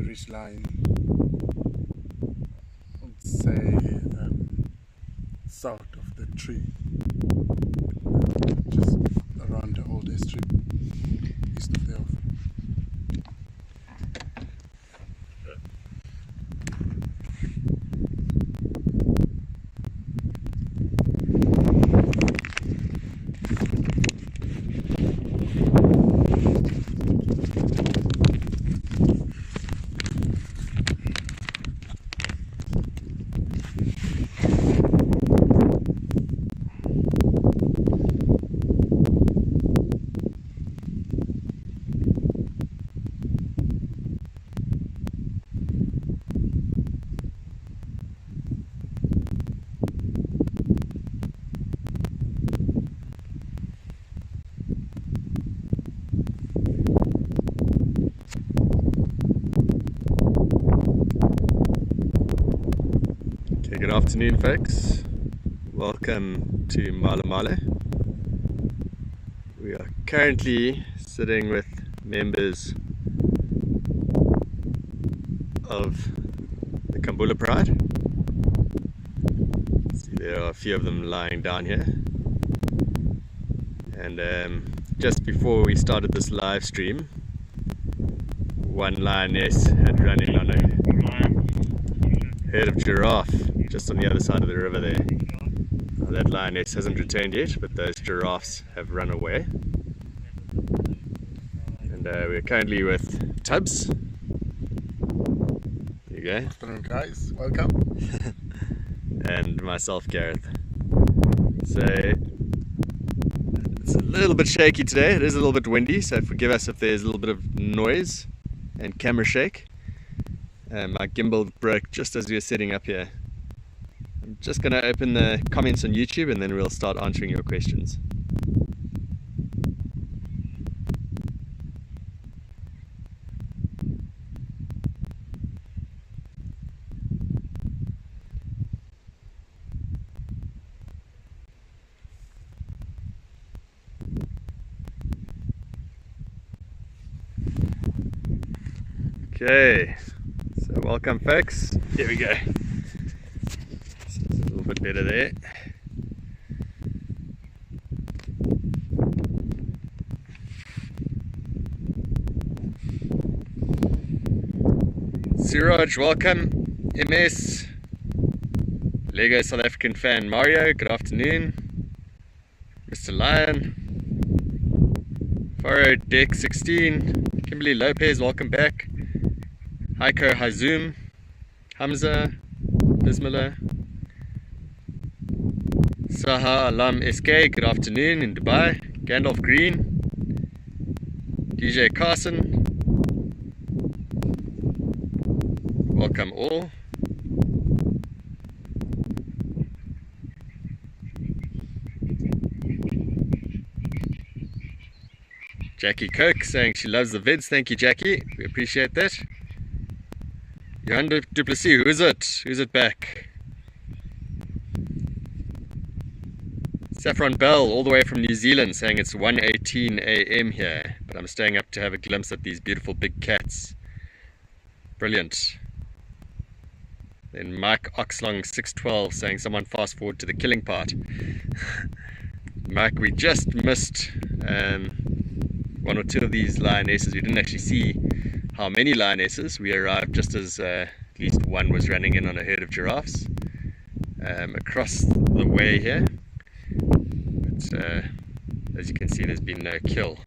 ridge line, let's say south of the tree, just around the old airstrip, east of the off. Good afternoon, folks. Welcome to Malamala. We are currently sitting with members of the Kambula Pride. See, there are a few of them lying down here. And just before we started this live stream, one lioness had run in on a herd of giraffe just on the other side of the river there. That lioness hasn't returned yet, but those giraffes have run away. And we're currently with Tubbs. There you go. Good afternoon, guys. Welcome. And myself, Gareth. So it's a little bit shaky today. It is a little bit windy, so forgive us if there's a little bit of noise and camera shake. My gimbal broke just as we were setting up here. I'm just going to open the comments on YouTube and then we'll start answering your questions. Okay. So welcome, folks. Here we go. It's a little bit better there. Siraj, welcome. MS, Lego South African fan Mario, good afternoon. Mr. Lion, Faro Deck 16, Kimberly Lopez, welcome back. Heiko Hazum, Hamza, Bismillah, Saha Alam SK, good afternoon in Dubai. Gandalf Green, DJ Carson, welcome all. Jackie Coke saying she loves the vids, thank you Jackie, we appreciate that. Johan Duplessis, who is it? Who's it back? Saffron Bell, all the way from New Zealand, saying it's 1:18 AM here, but I'm staying up to have a glimpse at these beautiful big cats. Brilliant. Then Mike Oxlong 612 saying someone fast forward to the killing part. Mike, we just missed one or two of these lionesses. We didn't actually see how many lionesses. We arrived just as at least one was running in on a herd of giraffes across the way here. But as you can see, there's been no kill.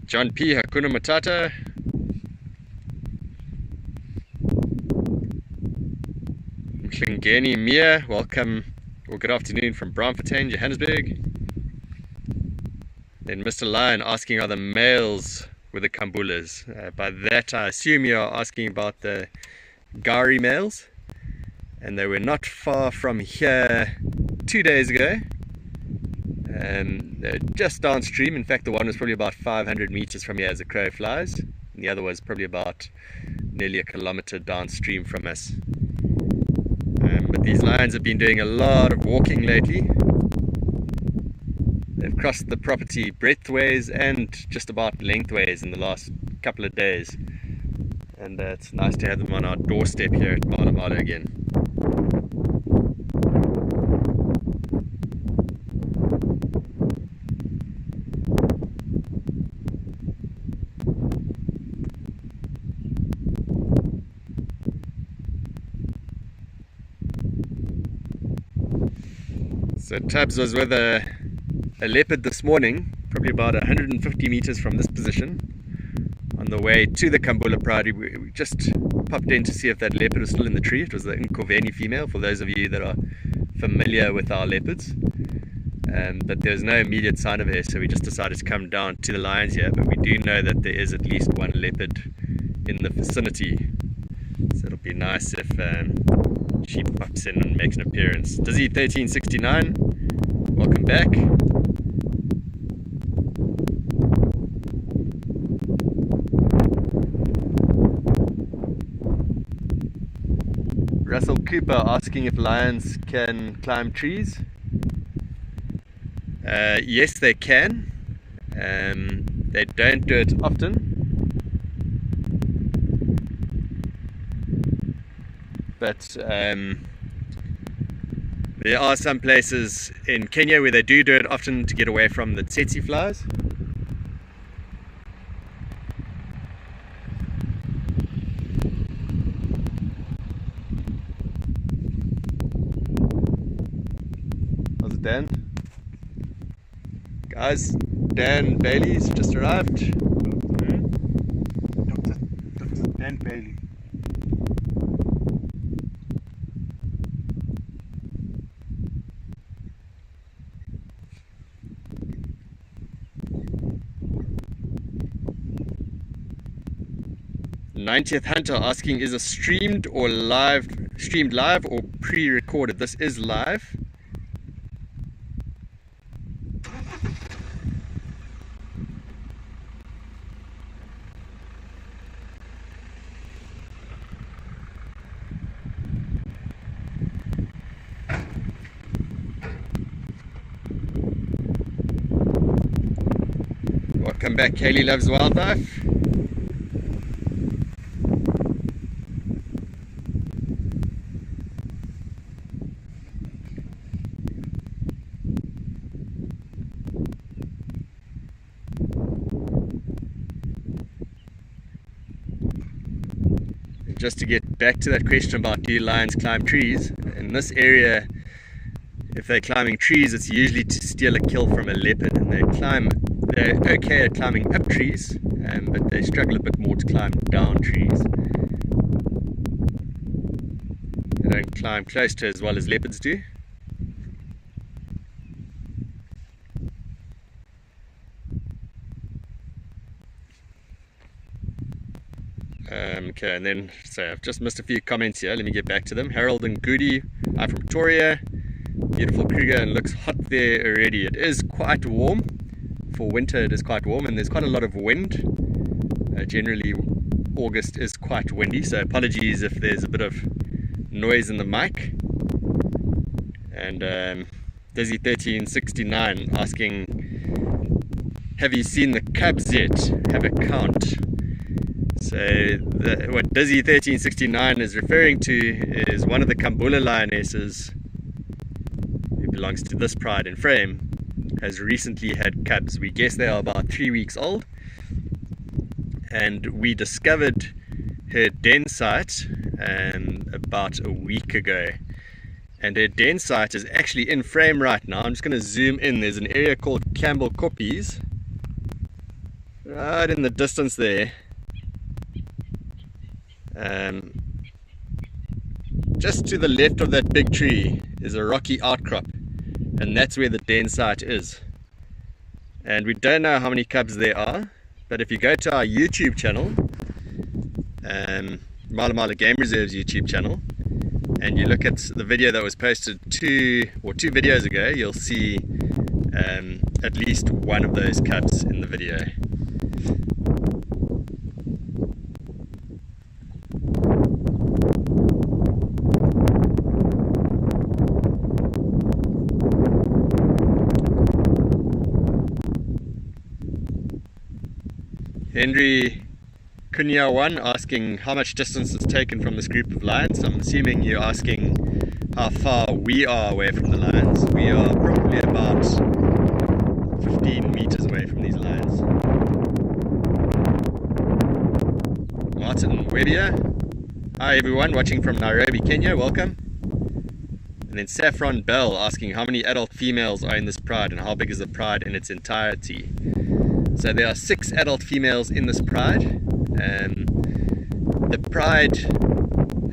John P. Hakuna Matata. Mklingeni Mia, welcome, or good afternoon from Braamfontein, Johannesburg. Then Mr. Lion asking, are the males with the Kambulas? By that I assume you are asking about the Gari males, and they were not far from here 2 days ago. They're just downstream. In fact, the one was probably about 500 meters from here as the crow flies, and the other was probably about nearly a kilometer downstream from us. But these lions have been doing a lot of walking lately. They've crossed the property breadthways and just about lengthways in the last couple of days. and it's nice to have them on our doorstep here at Malamala again. So Tubbs was with a leopard this morning, probably about 150 meters from this position. On the way to the Kambula Pride, we just popped in to see if that leopard was still in the tree. It was the Nkoveni female, for those of you that are familiar with our leopards. But there's no immediate sign of her, so we just decided to come down to the lions here. But we do know that there is at least one leopard in the vicinity, so it'll be nice if she pops in and makes an appearance. Dizzy 1369, welcome back. Russell Cooper asking if lions can climb trees. Yes, they can. They don't do it often. But there are some places in Kenya where they do it often to get away from the tsetse flies. How's it, Dan? Guys, Dan Bailey's just arrived. Dr. Dan Bailey. '90th Hunter asking, is it streamed live or pre-recorded? This is live. Welcome back, Kaylee Loves Wildlife. Just to get back to that question about do lions climb trees, in this area, if they're climbing trees, it's usually to steal a kill from a leopard, and they're okay at climbing up trees, but they struggle a bit more to climb down trees. They don't climb close to as well as leopards do. Okay, and then, so I've just missed a few comments here. Let me get back to them. Harold and Goody, I'm from Pretoria. Beautiful Kruger, and looks hot there already. It is quite warm. For winter it is quite warm, and there's quite a lot of wind. Generally August is quite windy, so apologies if there's a bit of noise in the mic. And Dizzy 1369 asking, have you seen the cubs yet? Have a count. So what Dizzy 1369 is referring to is one of the Kambula Lionesses, who belongs to this pride in frame, has recently had cubs. We guess they are about 3 weeks old, and we discovered her den site about a week ago, and her den site is actually in frame right now. I'm just going to zoom in. There's an area called Campbell Koppies right in the distance there. Just to the left of that big tree is a rocky outcrop, and that's where the den site is. And we don't know how many cubs there are, but if you go to our YouTube channel, Malamala Game Reserve's YouTube channel, and you look at the video that was posted two videos ago, you'll see at least one of those cubs in the video. Henry Kunya1 asking how much distance is taken from this group of lions. I'm assuming you're asking how far we are away from the lions. We are probably about 15 meters away from these lions. Martin Webbier. Hi everyone, watching from Nairobi, Kenya, welcome. And then Saffron Bell asking how many adult females are in this pride and how big is the pride in its entirety. So there are 6 adult females in this pride. The pride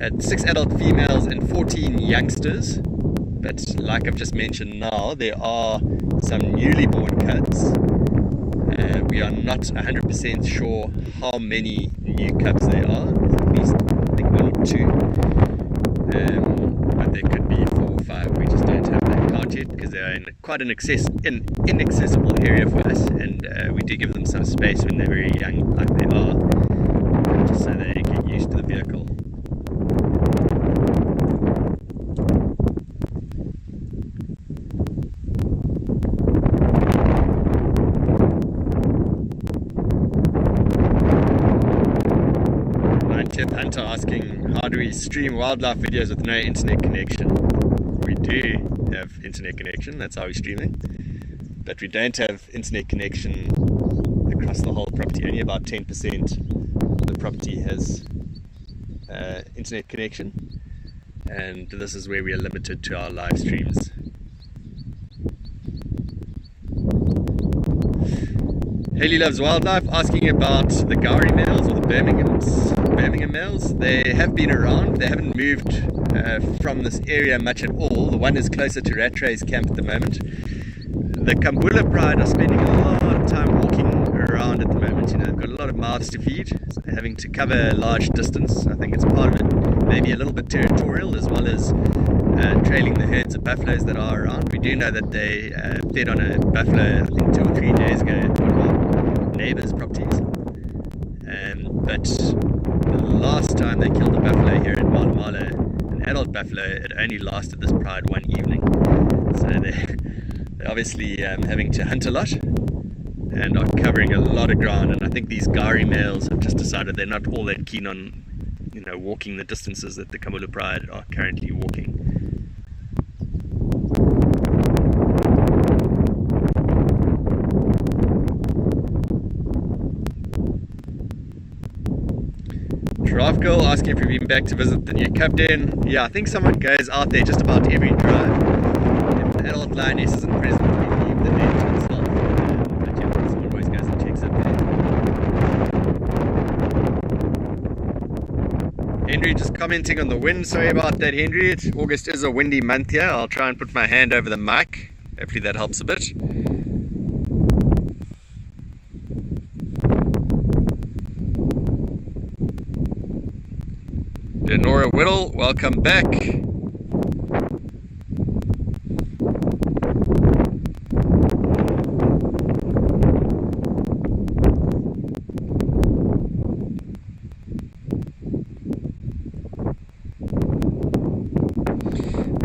had 6 adult females and 14 youngsters. But like I've just mentioned now, there are some newly born cubs. We are not 100% sure how many new cubs there are. There's at least, I think, 1 or 2. But there could be 4 or 5. We just don't have that count yet because they are in quite an inaccessible area for us, and we do give them some space when they're very young, like they are, just so they get used to the vehicle. Hunter asking, how do we stream wildlife videos with no internet connection? We do have internet connection, that's how we're streaming, but we don't have internet connection across the whole property. Only about 10% of the property has internet connection, and this is where we are limited to our live streams. Haley Loves Wildlife asking about the Gowrie males or the Birmingham males. They have been around, they haven't moved from this area much at all. The one is closer to Rattray's camp at the moment. The Kambula Pride are spending a lot of time walking around at the moment. You know, they've got a lot of mouths to feed, so they're having to cover a large distance. I think it's part of it, maybe a little bit territorial, as well as trailing the herds of buffaloes that are around. We do know that they fed on a buffalo, I think 2 or 3 days ago at one of our neighbours' properties. But the last time they killed a buffalo here at Malamala, an adult buffalo, it only lasted this pride 1 evening. So they're obviously having to hunt a lot and are covering a lot of ground. And I think these Gowrie males have just decided they're not all that keen on, you know, walking the distances that the Kambula Pride are currently walking. Giraffe Girl asking if we've been back to visit the new cub den. Yeah, I think someone goes out there just about every drive. If the adult lioness isn't present, we leave the den to itself. But yeah, someone always goes and checks up there. Henry just commenting on the wind. Sorry about that, Henry. August is a windy month here. I'll try and put my hand over the mic. Hopefully that helps a bit. Nora Whittle, welcome back.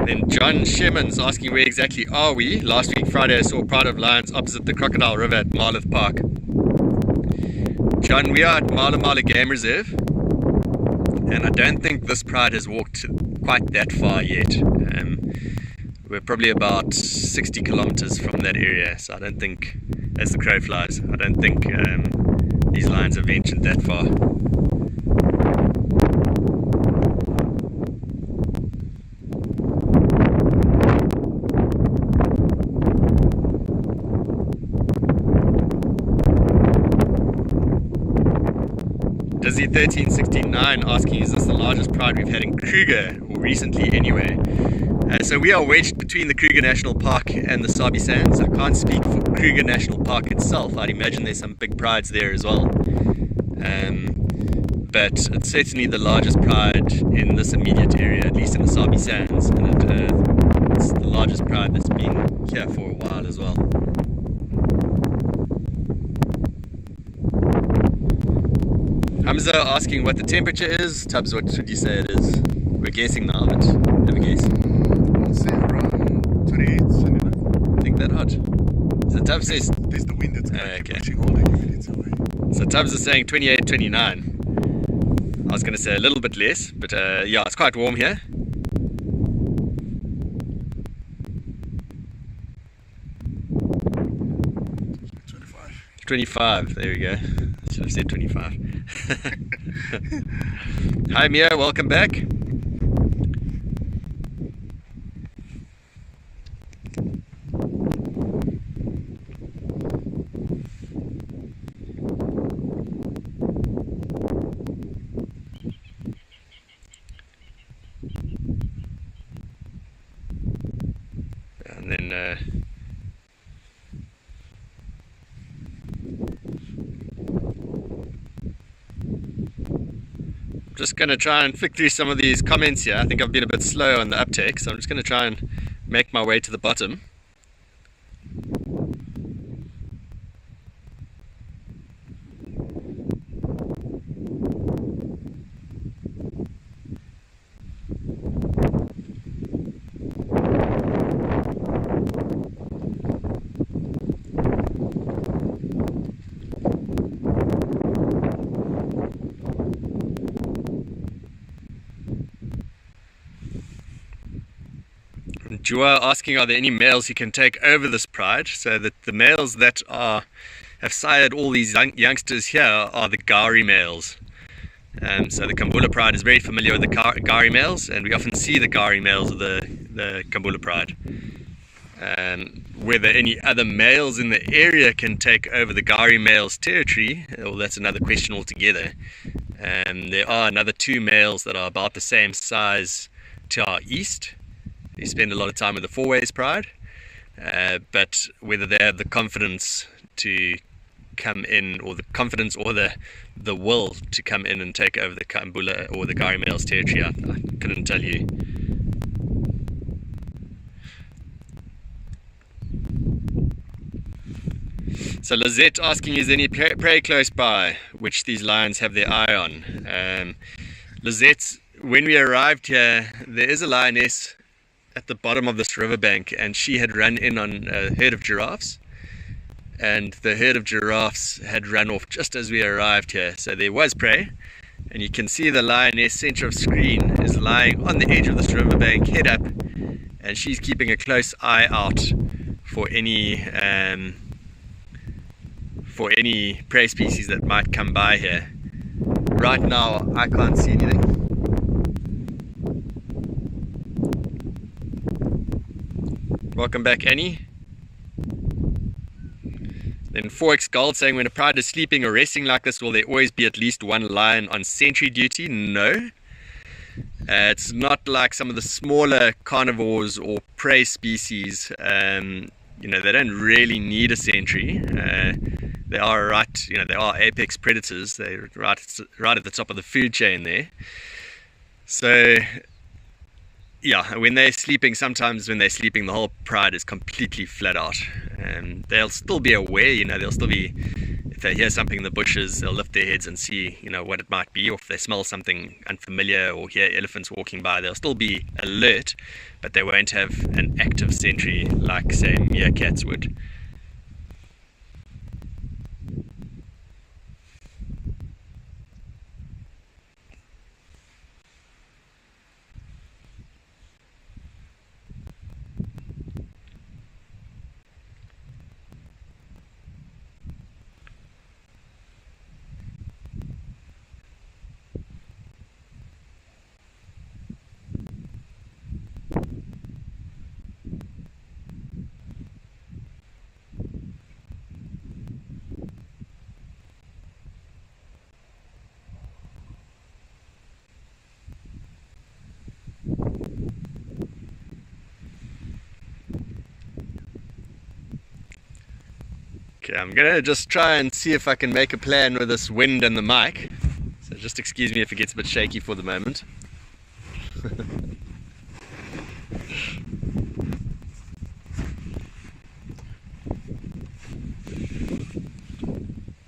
Then John Shemmons asking where exactly are we? Last week Friday I saw a pride of lions opposite the Crocodile River at Marloth Park. John, we are at Malamala Game Reserve. And I don't think this pride has walked quite that far yet. We're probably about 60 kilometers from that area, so I don't think, as the crow flies, I don't think these lions have ventured that far. Dizzy1369 asking, is this the largest pride we've had in Kruger, or recently anyway? So we are wedged between the Kruger National Park and the Sabi Sands. I can't speak for Kruger National Park itself. I'd imagine there's some big prides there as well. But it's certainly the largest pride in this immediate area, at least in the Sabi Sands, and it's the largest pride that's been here for a while as well. Hamza asking what the temperature is. Tubbs, what should you say it is? We're guessing now, but have a guess. I'd say around 28, 29. I think that hot. So Tubbs says... There's the wind that's pushing all the humidity away. So Tubbs is saying 28, 29. was going to say a little bit less, but yeah, it's quite warm here. $25. 25, there we go. I should have said 25. Hi Mia, welcome back. And then I'm just going to try and flick through some of these comments here. I think I've been a bit slow on the uptake, so I'm just going to try and make my way to the bottom. Jua asking, are there any males you can take over this pride? So that the males that have sired all these youngsters here are the Gari males. So the Kambula Pride is very familiar with the Gari males, and we often see the Gari males of the Kambula Pride. Whether any other males in the area can take over the Gari males' territory, well, that's another question altogether. There are another 2 males that are about the same size to our east. They spend a lot of time with the Four Ways Pride, but whether they have the confidence to come in, or the confidence or the will to come in and take over the Kambula or the Gari males' territory, I couldn't tell you. So Lizette asking, is there any prey close by which these lions have their eye on? Lizette, when we arrived here, there is a lioness at the bottom of this riverbank, and she had run in on a herd of giraffes, and the herd of giraffes had run off just as we arrived here. So there was prey, and you can see the lioness center of screen is lying on the edge of this riverbank, head up, and she's keeping a close eye out for any prey species that might come by here. Right now I can't see anything. Welcome back, Annie. Then 4X Gold saying, when a pride is sleeping or resting like this, will there always be at least one lion on sentry duty? No. It's not like some of the smaller carnivores or prey species. They don't really need a sentry. They are they are apex predators. They're right at the top of the food chain there. So yeah, when they're sleeping, sometimes when they're sleeping, the whole pride is completely flat out. They'll still be aware, they'll still be, if they hear something in the bushes, they'll lift their heads and see, what it might be, or if they smell something unfamiliar or hear elephants walking by, they'll still be alert, but they won't have an active sentry like, say, meerkats would. Okay, I'm gonna just try and see if I can make a plan with this wind and the mic. So just excuse me if it gets a bit shaky for the moment.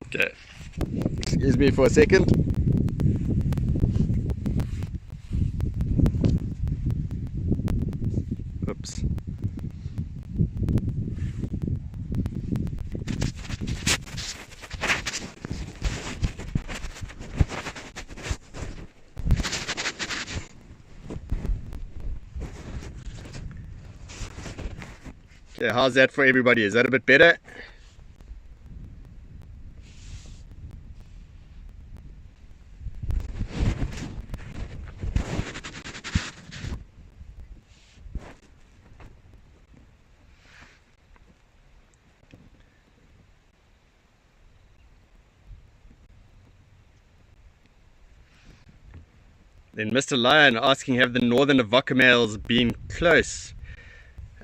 Okay, excuse me for a second. Oops. Okay, how's that for everybody? Is that a bit better? Then Mr. Lion asking, have the northern Vokers males been close?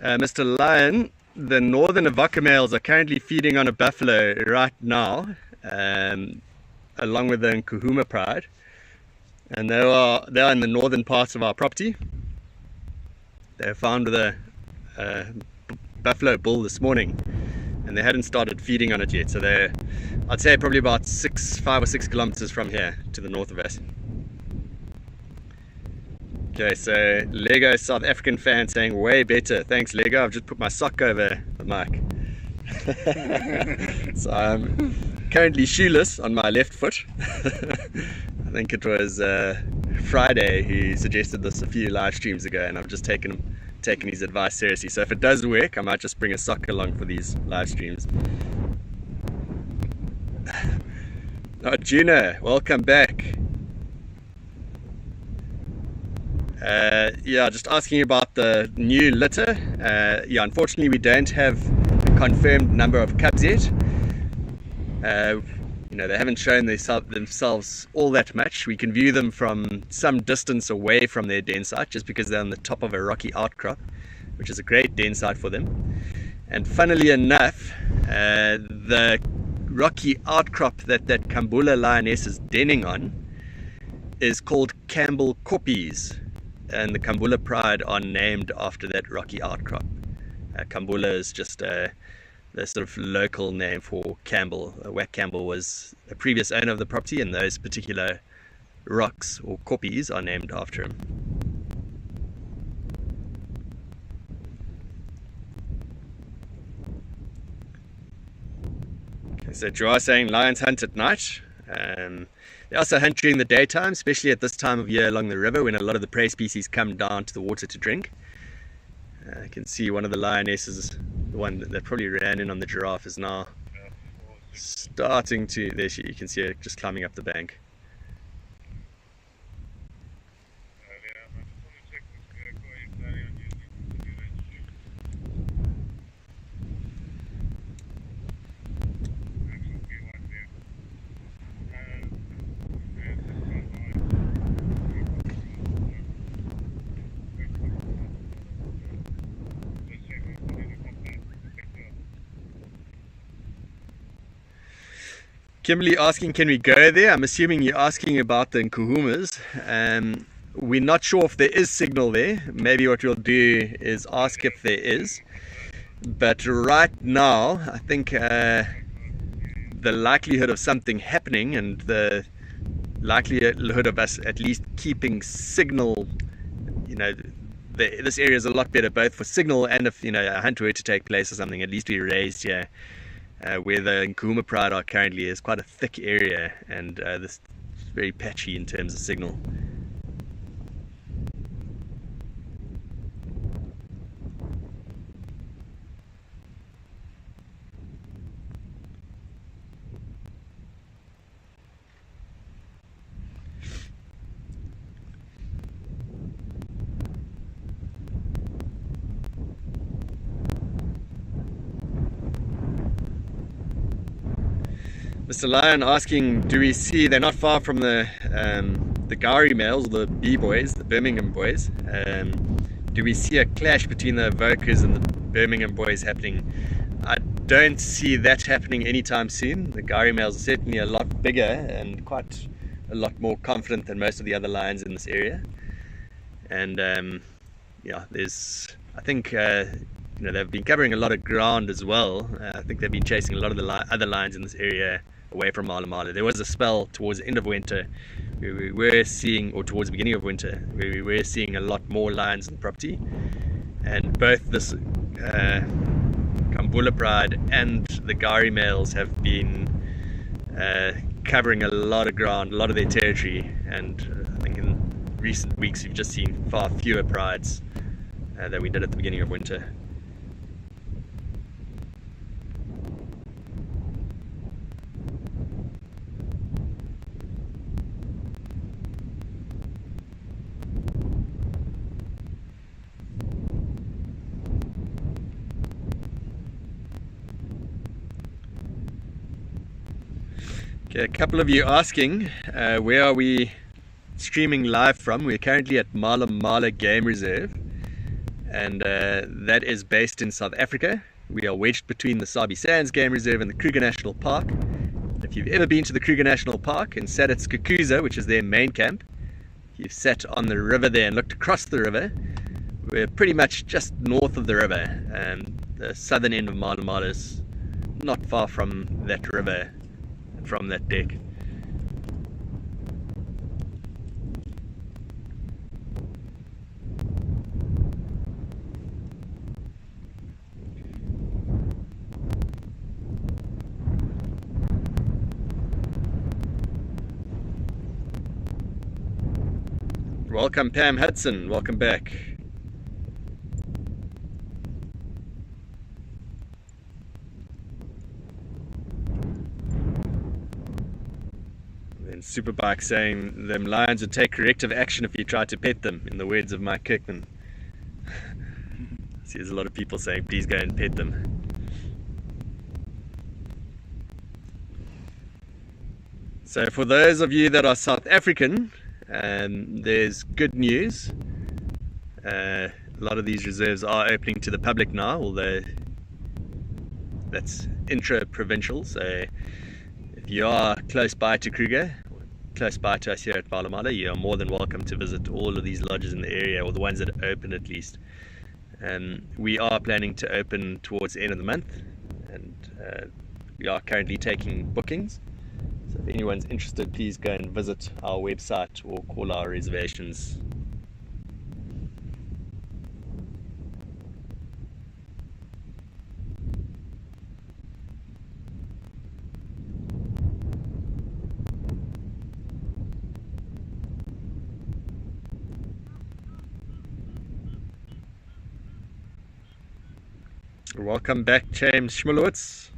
Mr. Lion, the northern Vokers males are currently feeding on a buffalo right now, along with the Kambula Pride, and they are in the northern parts of our property. They were found with a buffalo bull this morning, and they hadn't started feeding on it yet. So they're, I'd say, probably about 5 or 6 kilometers from here to the north of us. Okay, so Lego South African fan saying way better. Thanks Lego, I've just put my sock over the mic. So I'm currently shoeless on my left foot. I think it was Friday who suggested this a few live streams ago, and I've just taken his advice seriously. So if it does work, I might just bring a sock along for these live streams. Oh, Juno, welcome back. Yeah, just asking about the new litter. Yeah, unfortunately we don't have a confirmed number of cubs yet. You know, they haven't shown themselves all that much. We can view them from some distance away from their den site, just because they're on the top of a rocky outcrop, which is a great den site for them. And funnily enough, the rocky outcrop that Kambula lioness is denning on is called Kambula Pride, and the Kambula Pride are named after that rocky outcrop. Kambula is just the sort of local name for Campbell. Wack Campbell was a previous owner of the property, and those particular rocks or koppies are named after him. Okay, so Joa saying lions hunt at night. They also hunt during the daytime, especially at this time of year along the river when a lot of the prey species come down to the water to drink. I can see one of the lionesses, the one that probably ran in on the giraffe, is now starting to, there you can see her just climbing up the bank. Kimberly asking, can we go there? I'm assuming you're asking about the Nkuhumas. We're not sure if there is signal there. Maybe what we'll do is ask if there is. But right now, I think the likelihood of something happening and the likelihood of us at least keeping signal, you know, this area is a lot better both for signal and if, you know, a hunt were to take place or something, at least we raised here. Where the Kambula Pride are currently is quite a thick area, and this is very patchy in terms of signal. Mr. Lion asking, do we see, they're not far from the Gowrie males, the B-boys, the Birmingham boys. Do we see a clash between the Vokers and the Birmingham boys happening? I don't see that happening anytime soon. The Gowrie males are certainly a lot bigger and quite a lot more confident than most of the other lions in this area. And yeah, there's, I think, you know, they've been covering a lot of ground as well. I think they've been chasing a lot of the other lions in this area away from Malamala. There was a spell towards the end of winter where we were seeing, or towards the beginning of winter, where we were seeing a lot more lions on the property, and both this Kambula Pride and the Gowrie males have been covering a lot of ground, a lot of their territory, and I think in recent weeks we've just seen far fewer prides than we did at the beginning of winter. Okay, a couple of you asking, where are we streaming live from? We're currently at Malamala Game Reserve, and that is based in South Africa. We are wedged between the Sabi Sands Game Reserve and the Kruger National Park. If you've ever been to the Kruger National Park and sat at Skukuza, which is their main camp, you've sat on the river there and looked across the river. We're pretty much just north of the river, and the southern end of Malamala is not far from that river, from that deck. Welcome Pam Hudson, welcome back. Then Superbike saying them lions would take corrective action if you tried to pet them, in the words of Mike Kirkman. See, there's a lot of people saying please go and pet them. So for those of you that are South African, there's good news. A lot of these reserves are opening to the public now, although that's intra-provincial. So if you are close by to Kruger, close by to us here at Malamala, you are more than welcome to visit all of these lodges in the area, or the ones that are open at least. We are planning to open towards the end of the month, and we are currently taking bookings. So if anyone's interested, please go and visit our website or call our reservations. Welcome back, James Schmulowitz.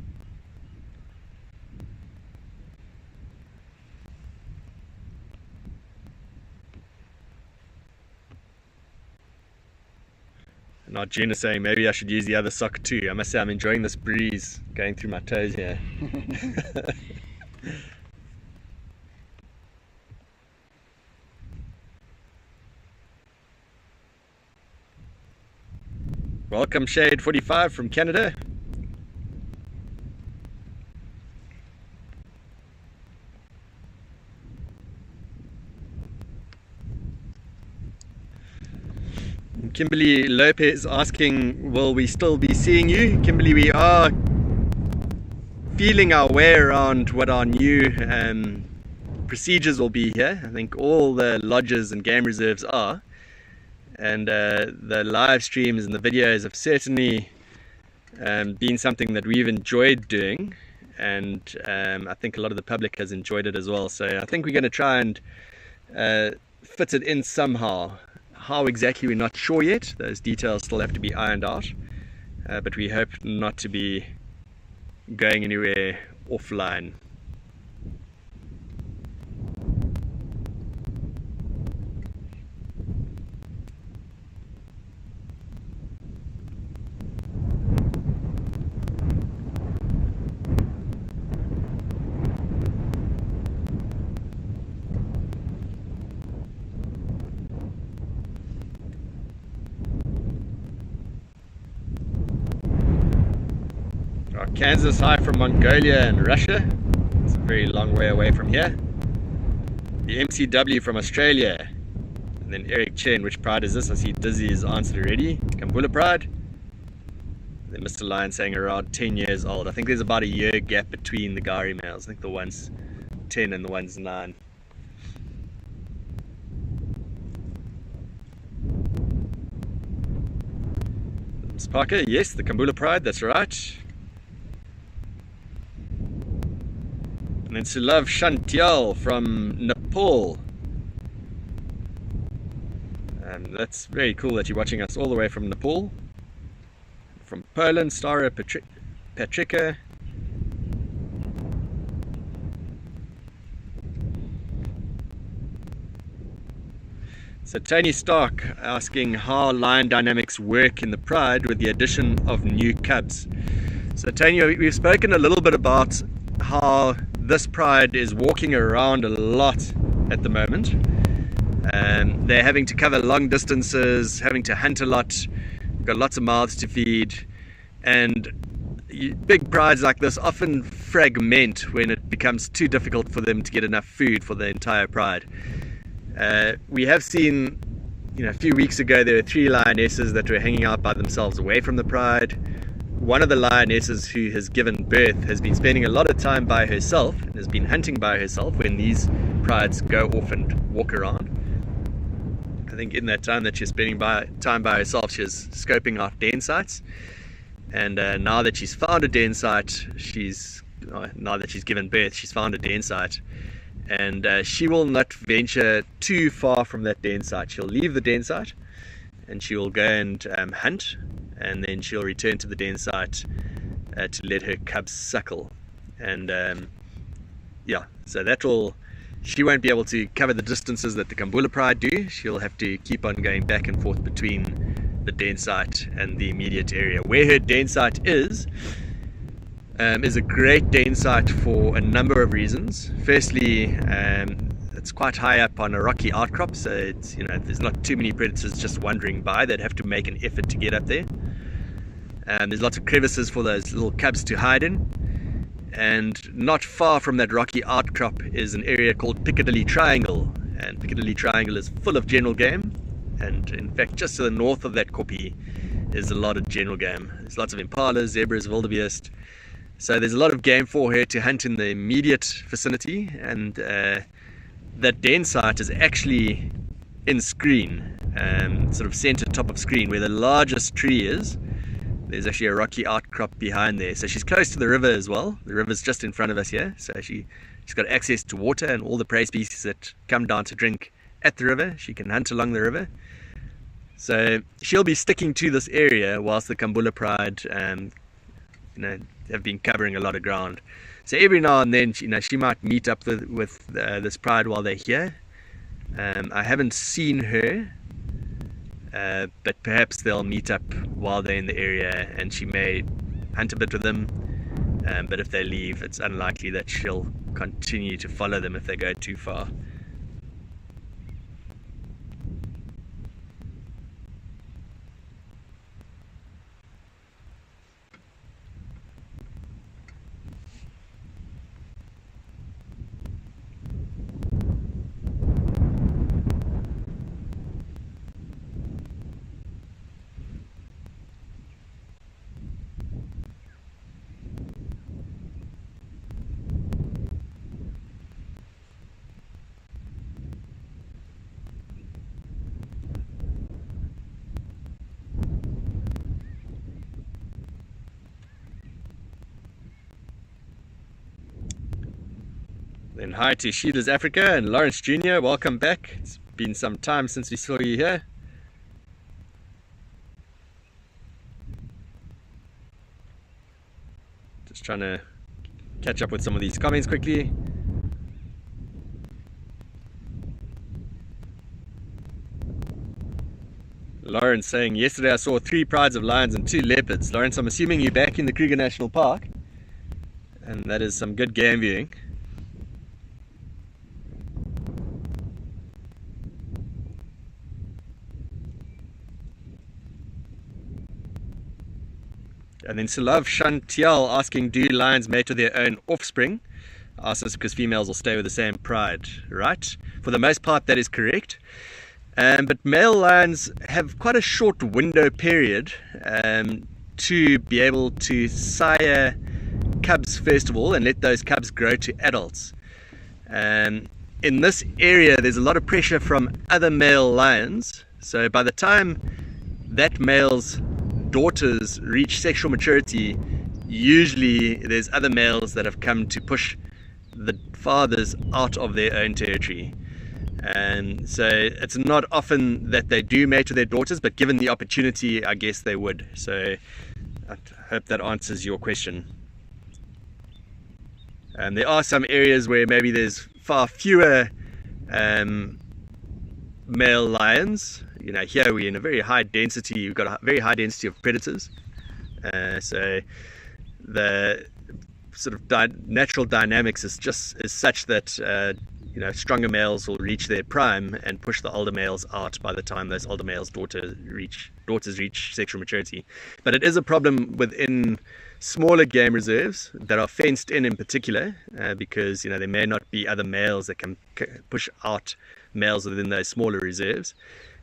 Not Gina saying maybe I should use the other sock too. I must say I'm enjoying this breeze going through my toes here. Welcome Shade 45 from Canada. Kimberly Lopez asking, will we still be seeing you? Kimberly, we are feeling our way around what our new procedures will be here. I think all the lodges and game reserves are, and the live streams and the videos have certainly been something that we've enjoyed doing, and I think a lot of the public has enjoyed it as well. So I think we're going to try and fit it in somehow. How exactly, we're not sure yet. Those details still have to be ironed out, but we hope not to be going anywhere offline. Kansas, hi from Mongolia and Russia. It's a very long way away from here. The MCW from Australia. And then Eric Chen, which pride is this? I see Dizzy has answered already. Kambula Pride. And then Mr. Lion saying around 10 years old. I think there's about a year gap between the Gari males. I think the one's 10 and the one's 9. Ms. Parker, yes, the Kambula Pride, that's right. And then Sulav Shantial from Nepal. That's very cool that you're watching us all the way from Nepal. From Poland, Stara Patrika. So Tony Stark asking how line dynamics work in the Pride with the addition of new cubs. So Tony, we've spoken a little bit about how this pride is walking around a lot at the moment. They're having to cover long distances, having to hunt a lot, got lots of mouths to feed, and big prides like this often fragment when it becomes too difficult for them to get enough food for the entire pride. We have seen, a few weeks ago there were 3 lionesses that were hanging out by themselves away from the pride. One of the lionesses who has given birth has been spending a lot of time by herself and has been hunting by herself when these prides go off and walk around. I think in that time that she's spending time by herself, she's scoping out den sites. And now that she's found a den site, now that she's given birth, she's found a den site. And she will not venture too far from that den site. She'll leave the den site and she will go and hunt, and then she'll return to the den site to let her cubs suckle. And so she won't be able to cover the distances that the Kambula Pride do. She'll have to keep on going back and forth between the den site and the immediate area. Where her den site is a great den site for a number of reasons. Firstly, it's quite high up on a rocky outcrop, so it's, there's not too many predators just wandering by. They'd have to make an effort to get up there. There's lots of crevices for those little cubs to hide in. And not far from that rocky outcrop is an area called Piccadilly Triangle, and Piccadilly Triangle is full of general game. And in fact, just to the north of that koppie is a lot of general game. There's lots of impalas, zebras, wildebeest. So there's a lot of game for her to hunt in the immediate vicinity. And that den site is actually in screen, sort of center top of screen, where the largest tree is. There's actually a rocky outcrop behind there. So she's close to the river as well. The river's just in front of us here. So she's got access to water and all the prey species that come down to drink at the river. She can hunt along the river. So she'll be sticking to this area whilst the Kambula Pride have been covering a lot of ground. So every now and then she might meet up with this pride while they're here. I haven't seen her, but perhaps they'll meet up while they're in the area and she may hunt a bit with them. But if they leave, it's unlikely that she'll continue to follow them if they go too far. Then hi to Sheila's Africa and Lawrence Jr. Welcome back. It's been some time since we saw you here. Just trying to catch up with some of these comments quickly. Lawrence saying, yesterday I saw 3 prides of lions and 2 leopards. Lawrence, I'm assuming you're back in the Kruger National Park, and that is some good game viewing. And then Sulav Shantiel asking, do lions mate with their own offspring? Asks us because females will stay with the same pride, right? For the most part, that is correct. But male lions have quite a short window period to be able to sire cubs first of all and let those cubs grow to adults. In this area, there's a lot of pressure from other male lions. So by the time that male's daughters reach sexual maturity, usually there's other males that have come to push the fathers out of their own territory. And so it's not often that they do mate with their daughters, but given the opportunity, I guess they would. So I hope that answers your question. There are some areas where maybe there's far fewer male lions. Here we're in a very high density, we've got a very high density of predators. So the sort of natural dynamics is such that stronger males will reach their prime and push the older males out by the time those older males' daughters reach sexual maturity. But it is a problem within smaller game reserves that are fenced in particular, because there may not be other males that can push out males within those smaller reserves.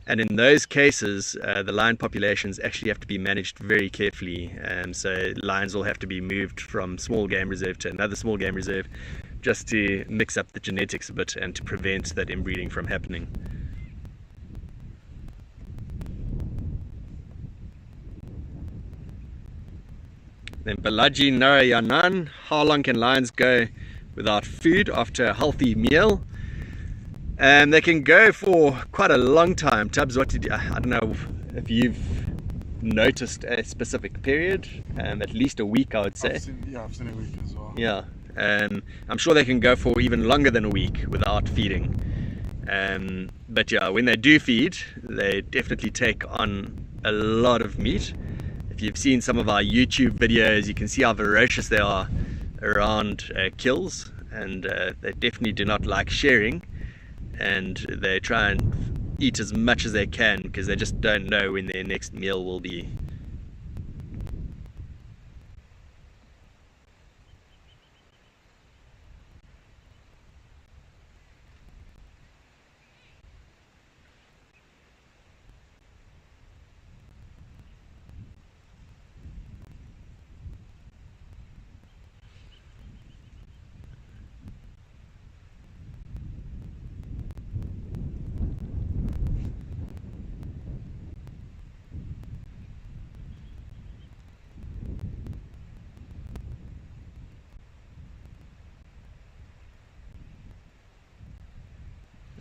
And in those cases, the lion populations actually have to be managed very carefully. So lions will have to be moved from small game reserve to another small game reserve, just to mix up the genetics a bit and to prevent that inbreeding from happening. Then Balaji Narayanan, how long can lions go without food after a healthy meal? They can go for quite a long time. Tubbs, I don't know if you've noticed a specific period, at least a week, I would say. I've seen a week as well. Yeah, I'm sure they can go for even longer than a week without feeding. But yeah, when they do feed, they definitely take on a lot of meat. If you've seen some of our YouTube videos, you can see how ferocious they are around kills, and they definitely do not like sharing, and they try and eat as much as they can because they just don't know when their next meal will be.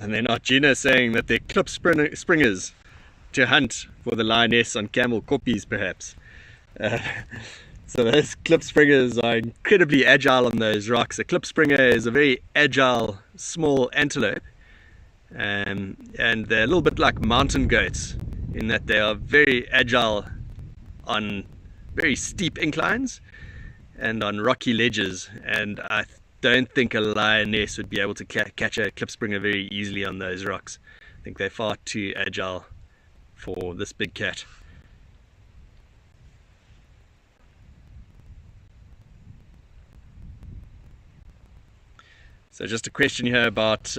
And then Arjuna saying that they're clip springers to hunt for the lioness on camel koppies, perhaps. So those clip springers are incredibly agile on those rocks. A clip springer is a very agile small antelope, and they're a little bit like mountain goats in that they are very agile on very steep inclines and on rocky ledges, and I don't think a lioness would be able to catch a clipspringer very easily on those rocks. I think they're far too agile for this big cat. So just a question here about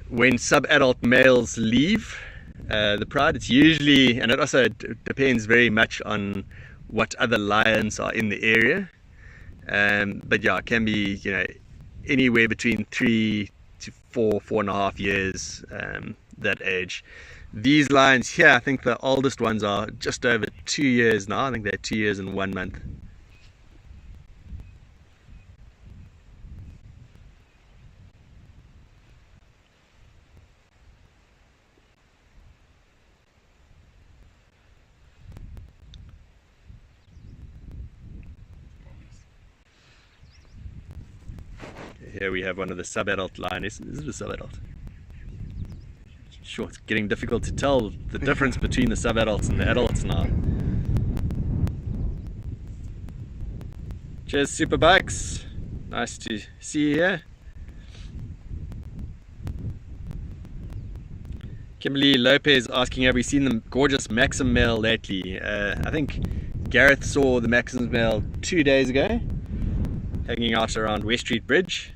when sub-adult males leave the pride. It's usually, and it also depends very much on what other lions are in the area. But yeah, it can be anywhere between 3 to 4.5 years, that age. These lions here, I think the oldest ones are just over 2 years now. I think they're 2 years and 1 month. Here we have one of the sub-adult lionesses. Is it a sub-adult? Sure, it's getting difficult to tell the difference between the sub-adults and the adults now. Cheers, Super Bikes. Nice to see you here. Kimberly Lopez asking, have we seen the gorgeous Maxim male lately? I think Gareth saw the Maxim male 2 days ago, hanging out around West Street Bridge.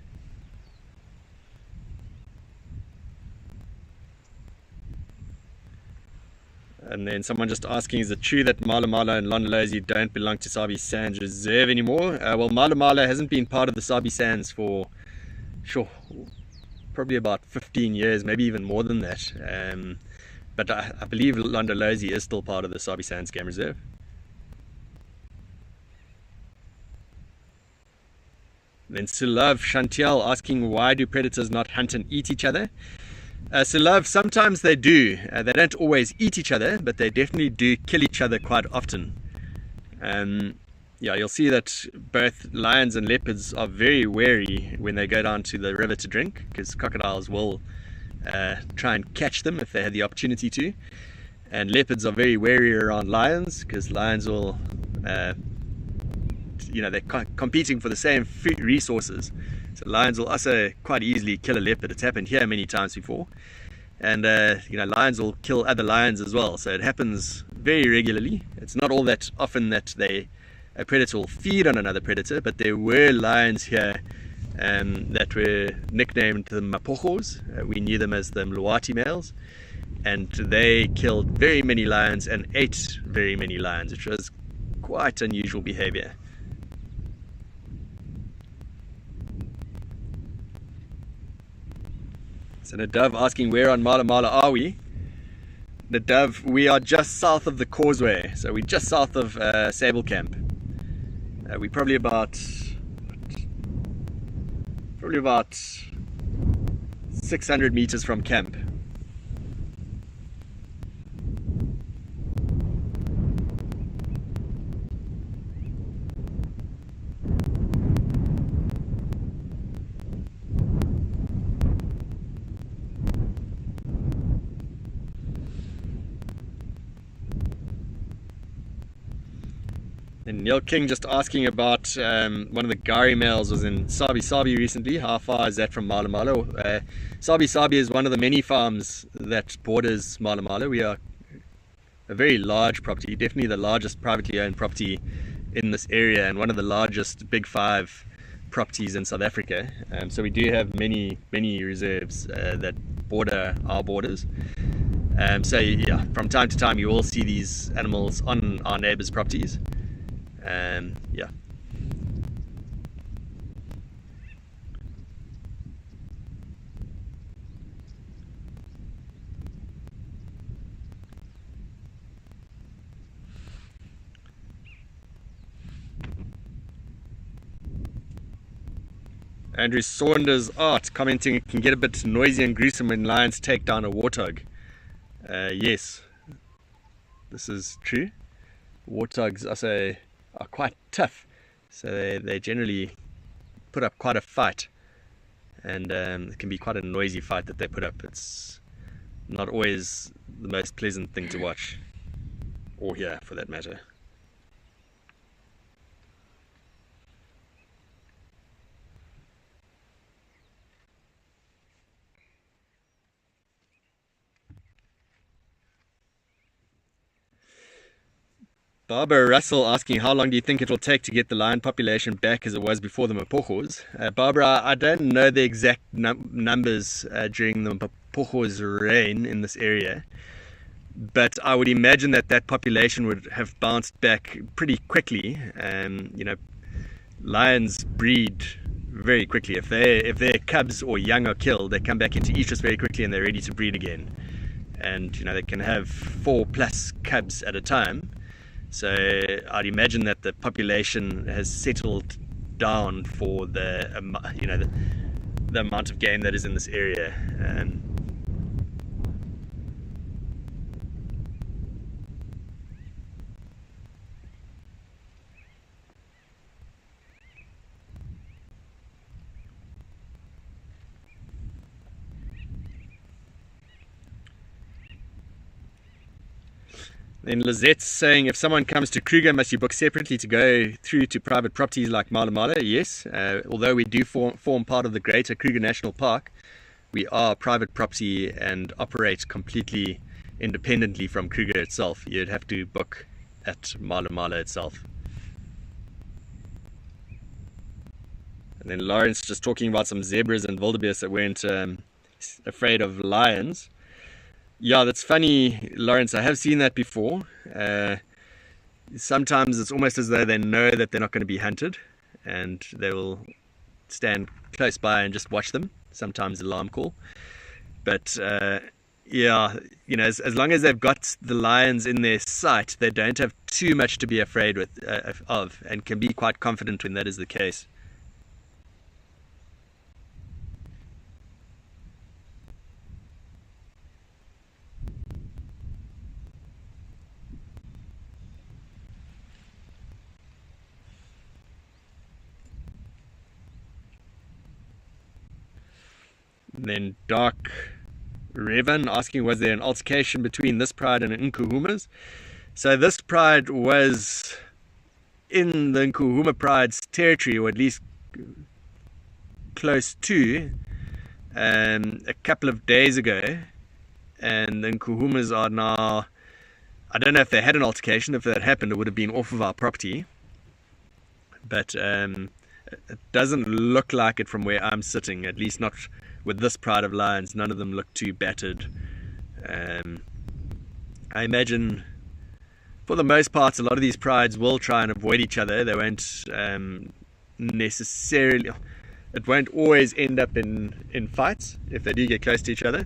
And then someone just asking, is it true that Malamala and Lionesses don't belong to Sabi Sands Reserve anymore? Well, Malamala hasn't been part of the Sabi Sands for, sure, probably about 15 years, maybe even more than that. But I believe Lionesses is still part of the Sabi Sands Game Reserve. Then Sulav Chantiel asking, why do predators not hunt and eat each other? Sulav, sometimes they do. They don't always eat each other, but they definitely do kill each other quite often. Yeah, you'll see that both lions and leopards are very wary when they go down to the river to drink, because crocodiles will try and catch them if they have the opportunity to. And leopards are very wary around lions, because lions will they're competing for the same food resources. So lions will also quite easily kill a leopard. It's happened here many times before. And lions will kill other lions as well. So it happens very regularly. It's not all that often that a predator will feed on another predator, but there were lions here that were nicknamed the Mapojos. We knew them as the Mluwati males, and they killed very many lions and ate very many lions, which was quite unusual behavior. So Nadav asking, where on Malamala are we? Nadav, we are just south of the causeway, so we're just south of Sable Camp. We're probably about 600 meters from camp. And Neil King just asking about one of the Gari males was in Sabi Sabi recently. How far is that from Malamala? Sabi Sabi is one of the many farms that borders Malamala. We are a very large property, definitely the largest privately owned property in this area, and one of the largest Big Five properties in South Africa. So we do have many reserves that border our borders. So yeah, from time to time you will see these animals on our neighbors' properties. Yeah. Andrew Saunders art commenting, it can get a bit noisy and gruesome when lions take down a warthog. Yes, this is true. Warthogs also are quite tough, so they generally put up quite a fight, and it can be quite a noisy fight that they put up. It's not always the most pleasant thing to watch or hear, for that matter. Barbara Russell asking, how long do you think it will take to get the lion population back as it was before the Mapojos? Barbara, I don't know the exact numbers during the Mapojos' reign in this area, but I would imagine that population would have bounced back pretty quickly. Lions breed very quickly. If their cubs or young are killed, they come back into estrus very quickly and they're ready to breed again. And they can have 4+ cubs at a time. So I'd imagine that the population has settled down for the amount of game that is in this area. Then Lizette's saying, if someone comes to Kruger, must you book separately to go through to private properties like Malamala? Yes, although we do form part of the greater Kruger National Park, we are private property and operate completely independently from Kruger itself. You'd have to book at Malamala itself. And then Lawrence just talking about some zebras and wildebeest that weren't afraid of lions. Yeah, that's funny, Lawrence. I have seen that before. Sometimes it's almost as though they know that they're not going to be hunted, and they will stand close by and just watch them. Sometimes alarm call. But yeah, as long as they've got the lions in their sight, they don't have too much to be afraid of, and can be quite confident when that is the case. And then Dark Revan asking, was there an altercation between this pride and Nkuhuma's? So this pride was in the Nkuhuma Pride's territory, or at least close to, a couple of days ago, and the Nkuhumas are now, I don't know if they had an altercation. If that happened, it would have been off of our property, but it doesn't look like it from where I'm sitting, at least not with this pride of lions. None of them look too battered. I imagine for the most part a lot of these prides will try and avoid each other. They won't necessarily, it won't always end up in fights if they do get close to each other.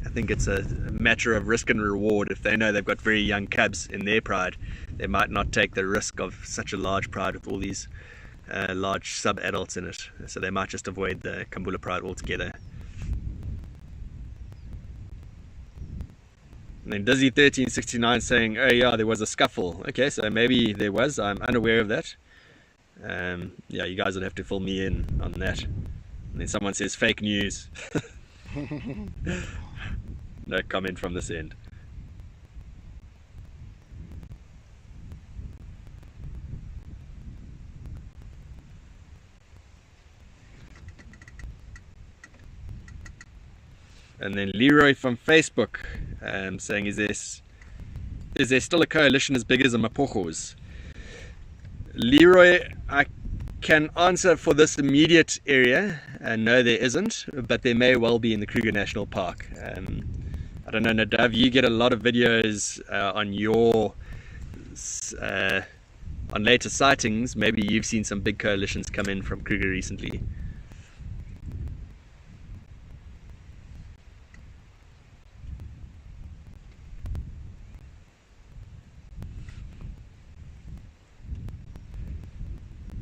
I think it's a matter of risk and reward. If they know they've got very young cubs in their pride, they might not take the risk of such a large pride with all these large sub-adults in it. So they might just avoid the Kambula Pride altogether. And then Dizzy1369 saying, oh yeah, there was a scuffle. Okay, so maybe there was. I'm unaware of that. Yeah, you guys would have to fill me in on that. And then someone says fake news. No comment from this end. And then Leroy from Facebook saying, is there still a coalition as big as the Mapochos? Leroy, I can answer for this immediate area, and no, there isn't, but there may well be in the Kruger National Park. I don't know, Nadav, you get a lot of videos on your on later sightings. Maybe you've seen some big coalitions come in from Kruger recently.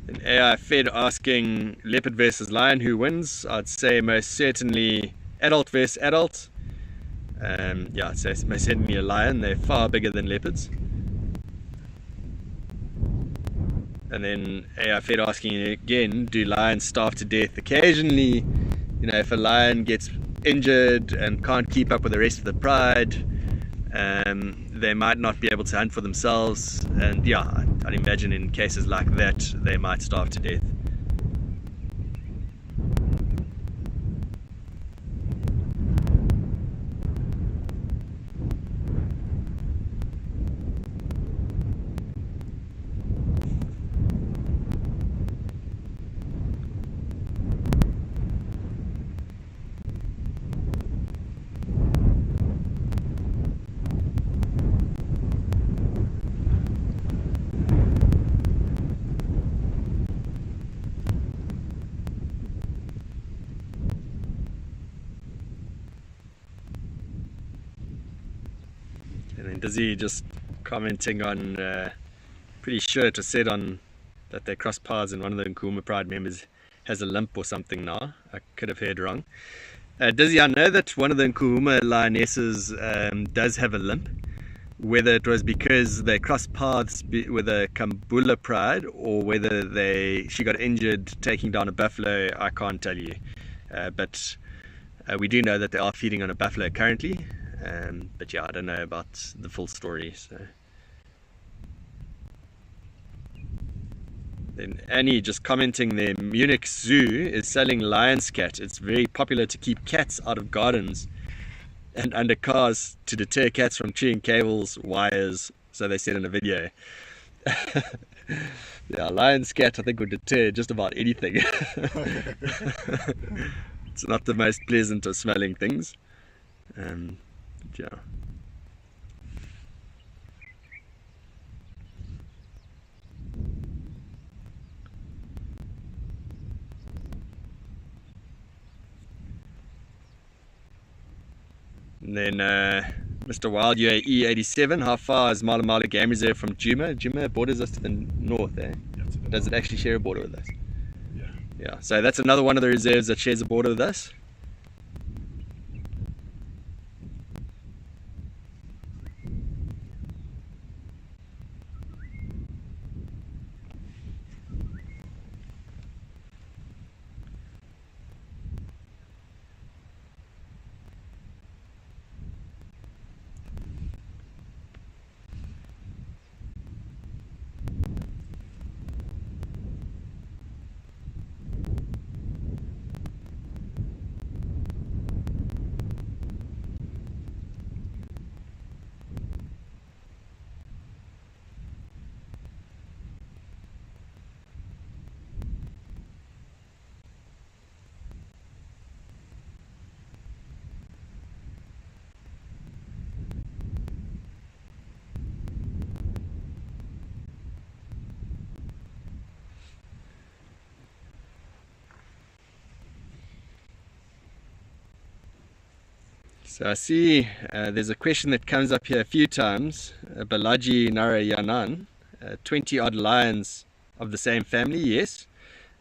And AI Fed asking leopard versus lion, who wins? I'd say most certainly adult versus adult. Yeah, I'd say most certainly a lion. They're far bigger than leopards. And then AI Fed asking again, do lions starve to death? Occasionally, you know, if a lion gets injured and can't keep up with the rest of the pride, they might not be able to hunt for themselves, and yeah, I'd imagine in cases like that they might starve to death. And then Dizzy just commenting on, pretty sure it was said on that they crossed paths and one of the Nkuhuma Pride members has a limp or something now. I could have heard wrong. Dizzy, I know that one of the Nkuhuma Lionesses does have a limp. Whether it was because they crossed paths with a Kambula Pride or whether she got injured taking down a buffalo, I can't tell you. But we do know that they are feeding on a buffalo currently. But yeah, I don't know about the full story. So then Annie just commenting there, Munich Zoo is selling lion's cat. It's very popular to keep cats out of gardens and under cars to deter cats from chewing cables, wires, so they said in a video. Yeah, lion's cat I think would deter just about anything. It's not the most pleasant of smelling things. Yeah. And then Mr. Wild UAE 87, how far is Malamala Game Reserve from Djuma? Djuma borders us to the north, eh? Yeah, Does it actually share a border with us? Yeah. Yeah, so that's another one of the reserves that shares a border with us. So I see there's a question that comes up here a few times. Balaji Narayanan, 20 odd lions of the same family, yes.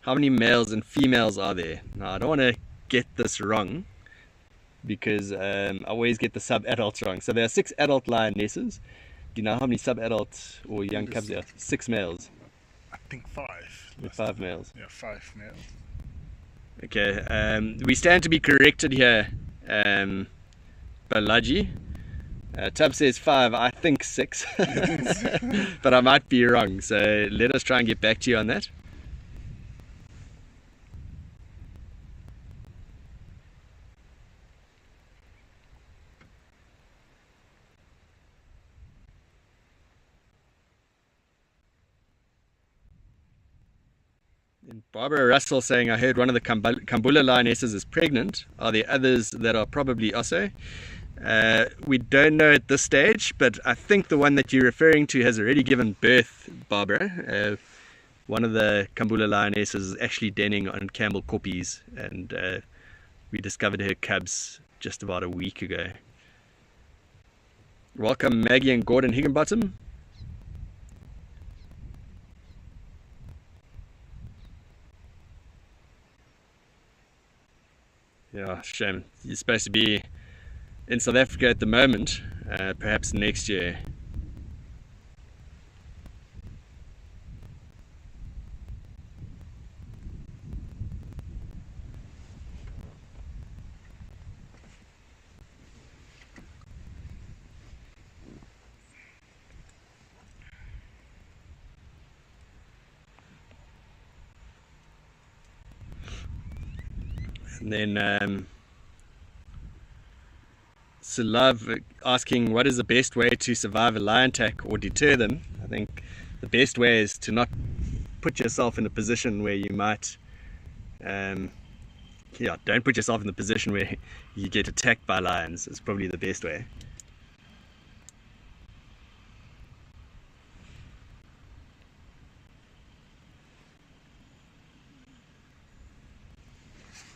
How many males and females are there? Now I don't want to get this wrong because I always get the sub-adults wrong. So there are 6 adult lionesses. Do you know how many sub-adult or young cubs there are? 6 males. I think 5. 5 males. Yeah, 5 males. Okay, we stand to be corrected here, Balaji. Tub says 5, I think 6, but I might be wrong, so let us try and get back to you on that. And Barbara Russell saying, I heard one of the Kambula Lionesses is pregnant. Are there others that are probably also? We don't know at this stage, but I think the one that you're referring to has already given birth, Barbara. One of the Kambula Lionesses is actually denning on Campbell Koppies, and we discovered her cubs just about a week ago. Welcome Maggie and Gordon Higginbottom. Yeah, shame. You're supposed to be in South Africa at the moment, perhaps next year. And then Sulav asking, what is the best way to survive a lion attack or deter them? I think the best way is to not put yourself in a position where you might, don't put yourself in the position where you get attacked by lions. It's probably the best way.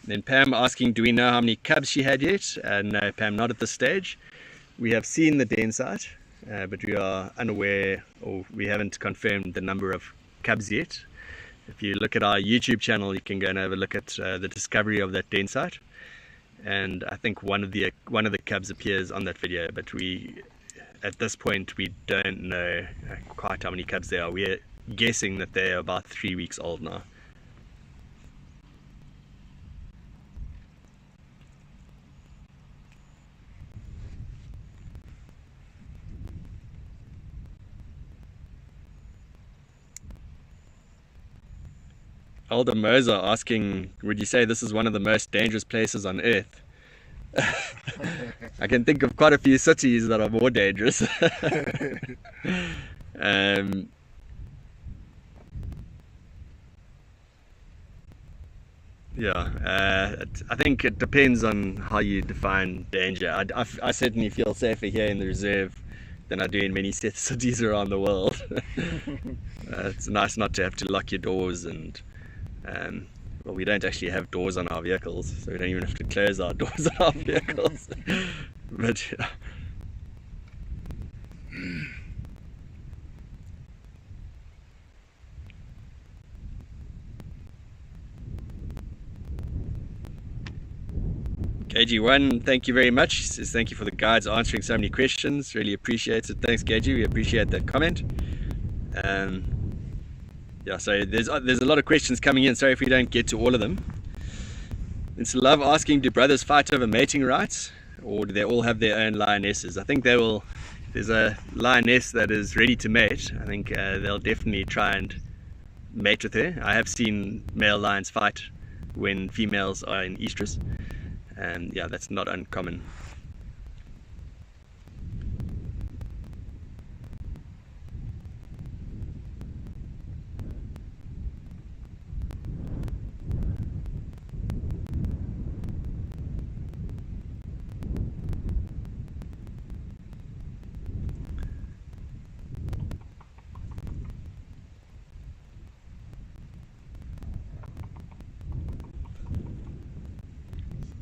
Then Pam asking, do we know how many cubs she had yet? No, Pam, not at this stage. We have seen the den site, but we are unaware, or we haven't confirmed the number of cubs yet. If you look at our YouTube channel, you can go and have a look at the discovery of that den site. And I think one of the cubs appears on that video, but at this point, we don't know quite how many cubs there are. We're guessing that they're about 3 weeks old now. Elder Moser asking, would you say this is one of the most dangerous places on earth? I can think of quite a few cities that are more dangerous. I think it depends on how you define danger. I certainly feel safer here in the reserve than I do in many cities around the world. It's nice not to have to lock your doors, and well, we don't actually have doors on our vehicles, so we don't even have to close our doors on our vehicles. But yeah. KG1, thank you very much. He says thank you for the guides answering so many questions. Really appreciate it. Thanks, KG. We appreciate that comment. Yeah, so there's a lot of questions coming in. Sorry if we don't get to all of them. It's love asking, do brothers fight over mating rights, or do they all have their own lionesses? I think they will. If there's a lioness that is ready to mate, I think they'll definitely try and mate with her. I have seen male lions fight when females are in estrus, and yeah, that's not uncommon.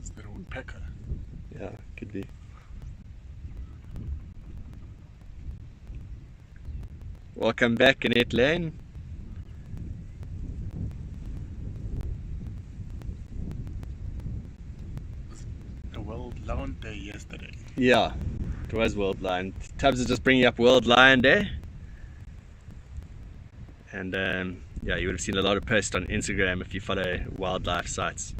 It's their own pecker. Yeah, could be. Welcome back, Annette Lane. A World Lion Day yesterday. Yeah, it was World Lion. Tubbs is just bringing up World Lion Day. And yeah, you would have seen a lot of posts on Instagram if you follow wildlife sites.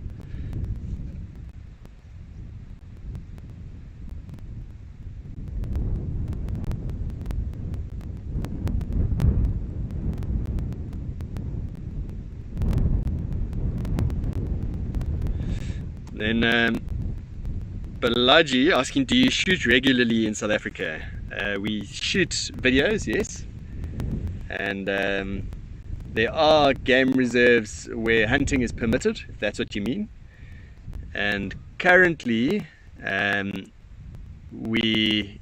Then Balaji asking, do you shoot regularly in South Africa? We shoot videos, yes. And there are game reserves where hunting is permitted, if that's what you mean. And currently, we,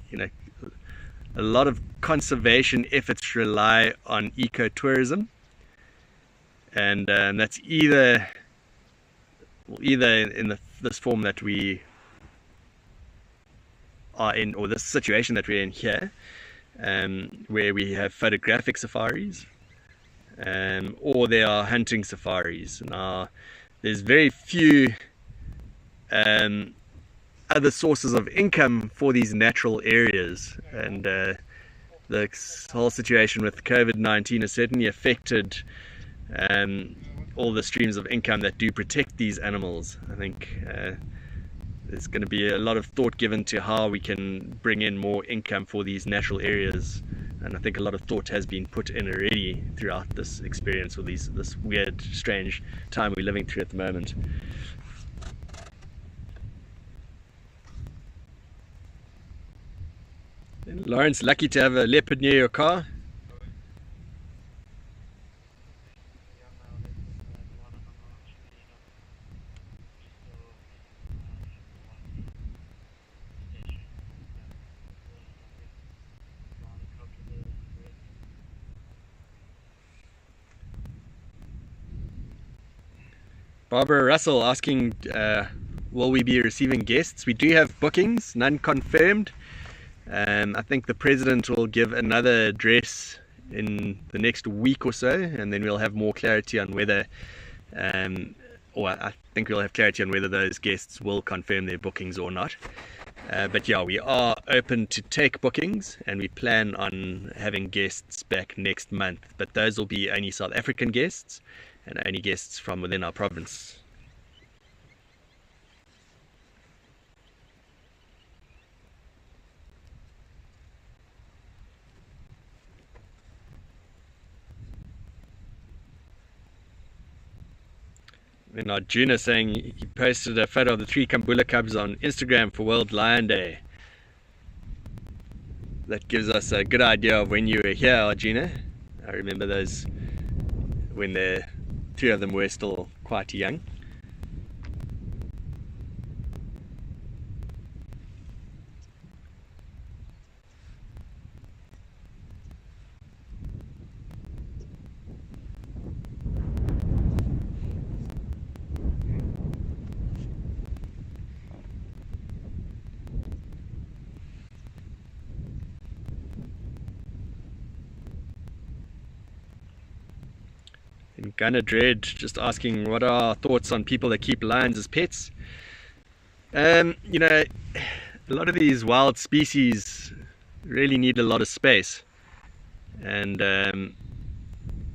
a lot of conservation efforts rely on ecotourism, and that's either in this form that we are in, or this situation that we're in here, where we have photographic safaris, or there are hunting safaris. Now, there's very few other sources of income for these natural areas, and the whole situation with COVID-19 has certainly affected all the streams of income that do protect these animals. I think there's going to be a lot of thought given to how we can bring in more income for these natural areas, and I think a lot of thought has been put in already throughout this experience, or this weird, strange time we're living through at the moment. And Lawrence, lucky to have a leopard near your car. Barbara Russell asking, will we be receiving guests? We do have bookings, none confirmed. I think the president will give another address in the next week or so, and then we'll have more clarity on whether, or I think we'll have clarity on whether those guests will confirm their bookings or not. But yeah, we are open to take bookings, and we plan on having guests back next month, but those will be only South African guests and only guests from within our province. Then Arjuna saying he posted a photo of the 3 Kambula cubs on Instagram for World Lion Day. That gives us a good idea of when you were here, Arjuna. I remember those when the 3 of them were still quite young. And Gunner Dread just asking, what are our thoughts on people that keep lions as pets? A lot of these wild species really need a lot of space, and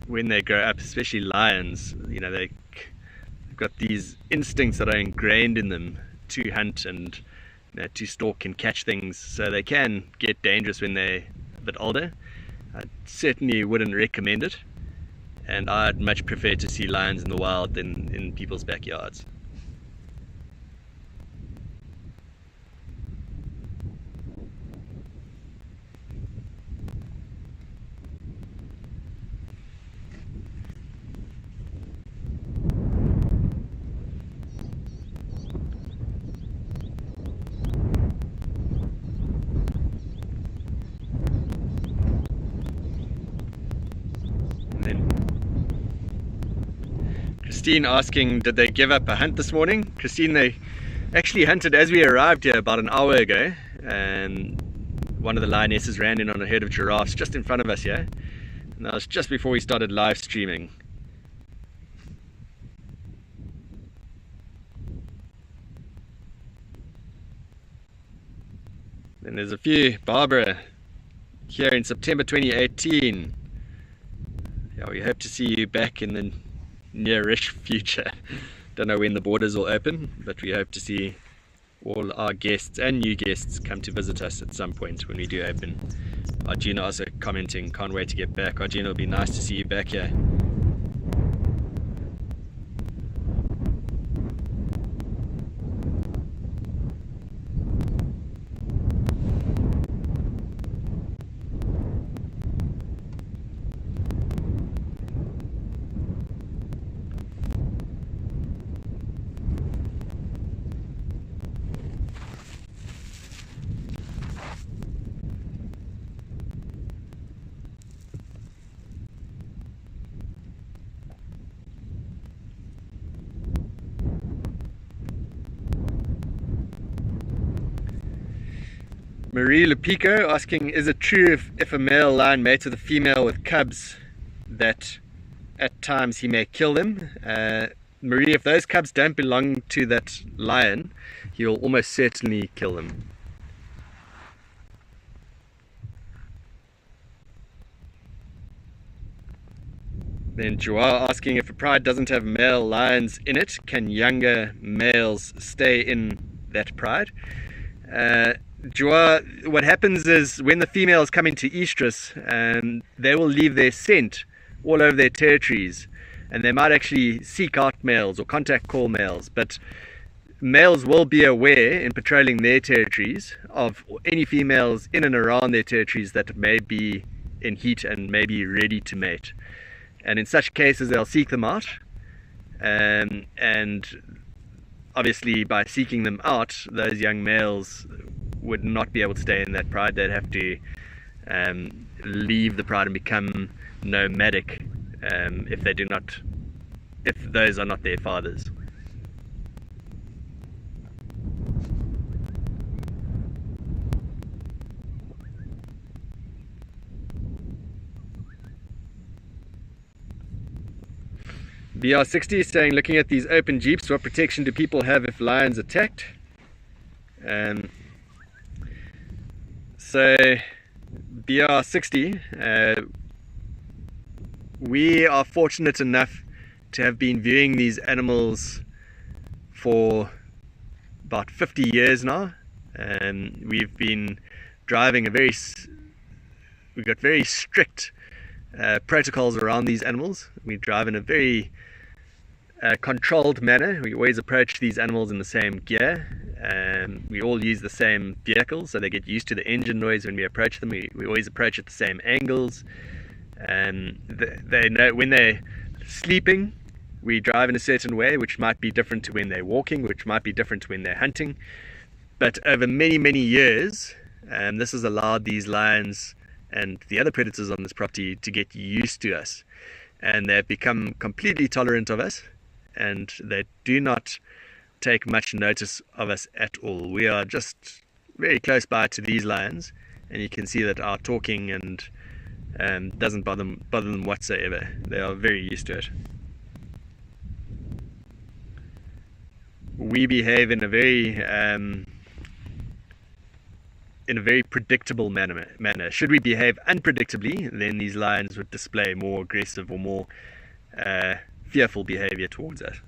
when they grow up, especially lions, they've got these instincts that are ingrained in them to hunt and to stalk and catch things, so they can get dangerous when they're a bit older. I certainly wouldn't recommend it, and I'd much prefer to see lions in the wild than in people's backyards. Christine asking, did they give up a hunt this morning? Christine, they actually hunted as we arrived here about an hour ago, and one of the lionesses ran in on a herd of giraffes just in front of us here. And that was just before we started live streaming. Then there's a few. Barbara, here in September 2018. Yeah, we hope to see you back in the nearish future. Don't know when the borders will open, but we hope to see all our guests and new guests come to visit us at some point when we do open. Arjuna also commenting, can't wait to get back. Arjuna, it'll be nice to see you back here. Marie Lepico asking, is it true if a male lion mates with a female with cubs that at times he may kill them? Marie, if those cubs don't belong to that lion, he will almost certainly kill them. Then Joao asking, if a pride doesn't have male lions in it, can younger males stay in that pride? Joao, what happens is when the females come into estrus, they will leave their scent all over their territories, and they might actually seek out males or contact call males, but males will be aware in patrolling their territories of any females in and around their territories that may be in heat and may be ready to mate. And in such cases they'll seek them out, and obviously by seeking them out, those young males would not be able to stay in that pride. They'd have to leave the pride and become nomadic if those are not their fathers. BR60 is saying, looking at these open jeeps, what protection do people have if lions attacked? So BR60, we are fortunate enough to have been viewing these animals for about 50 years now, and we've been driving we've got very strict protocols around these animals. We drive in a very controlled manner. We always approach these animals in the same gear. We all use the same vehicles, so they get used to the engine noise when we approach them. We always approach at the same angles. They know when they're sleeping, we drive in a certain way, which might be different to when they're walking, which might be different to when they're hunting. But over many, many years, this has allowed these lions and the other predators on this property to get used to us, and they've become completely tolerant of us, and they do not take much notice of us at all. We are just very close by to these lions, and you can see that our talking and doesn't bother them whatsoever. They are very used to it. We behave in a very predictable manner. Should we behave unpredictably, then these lions would display more aggressive or more fearful behavior towards us.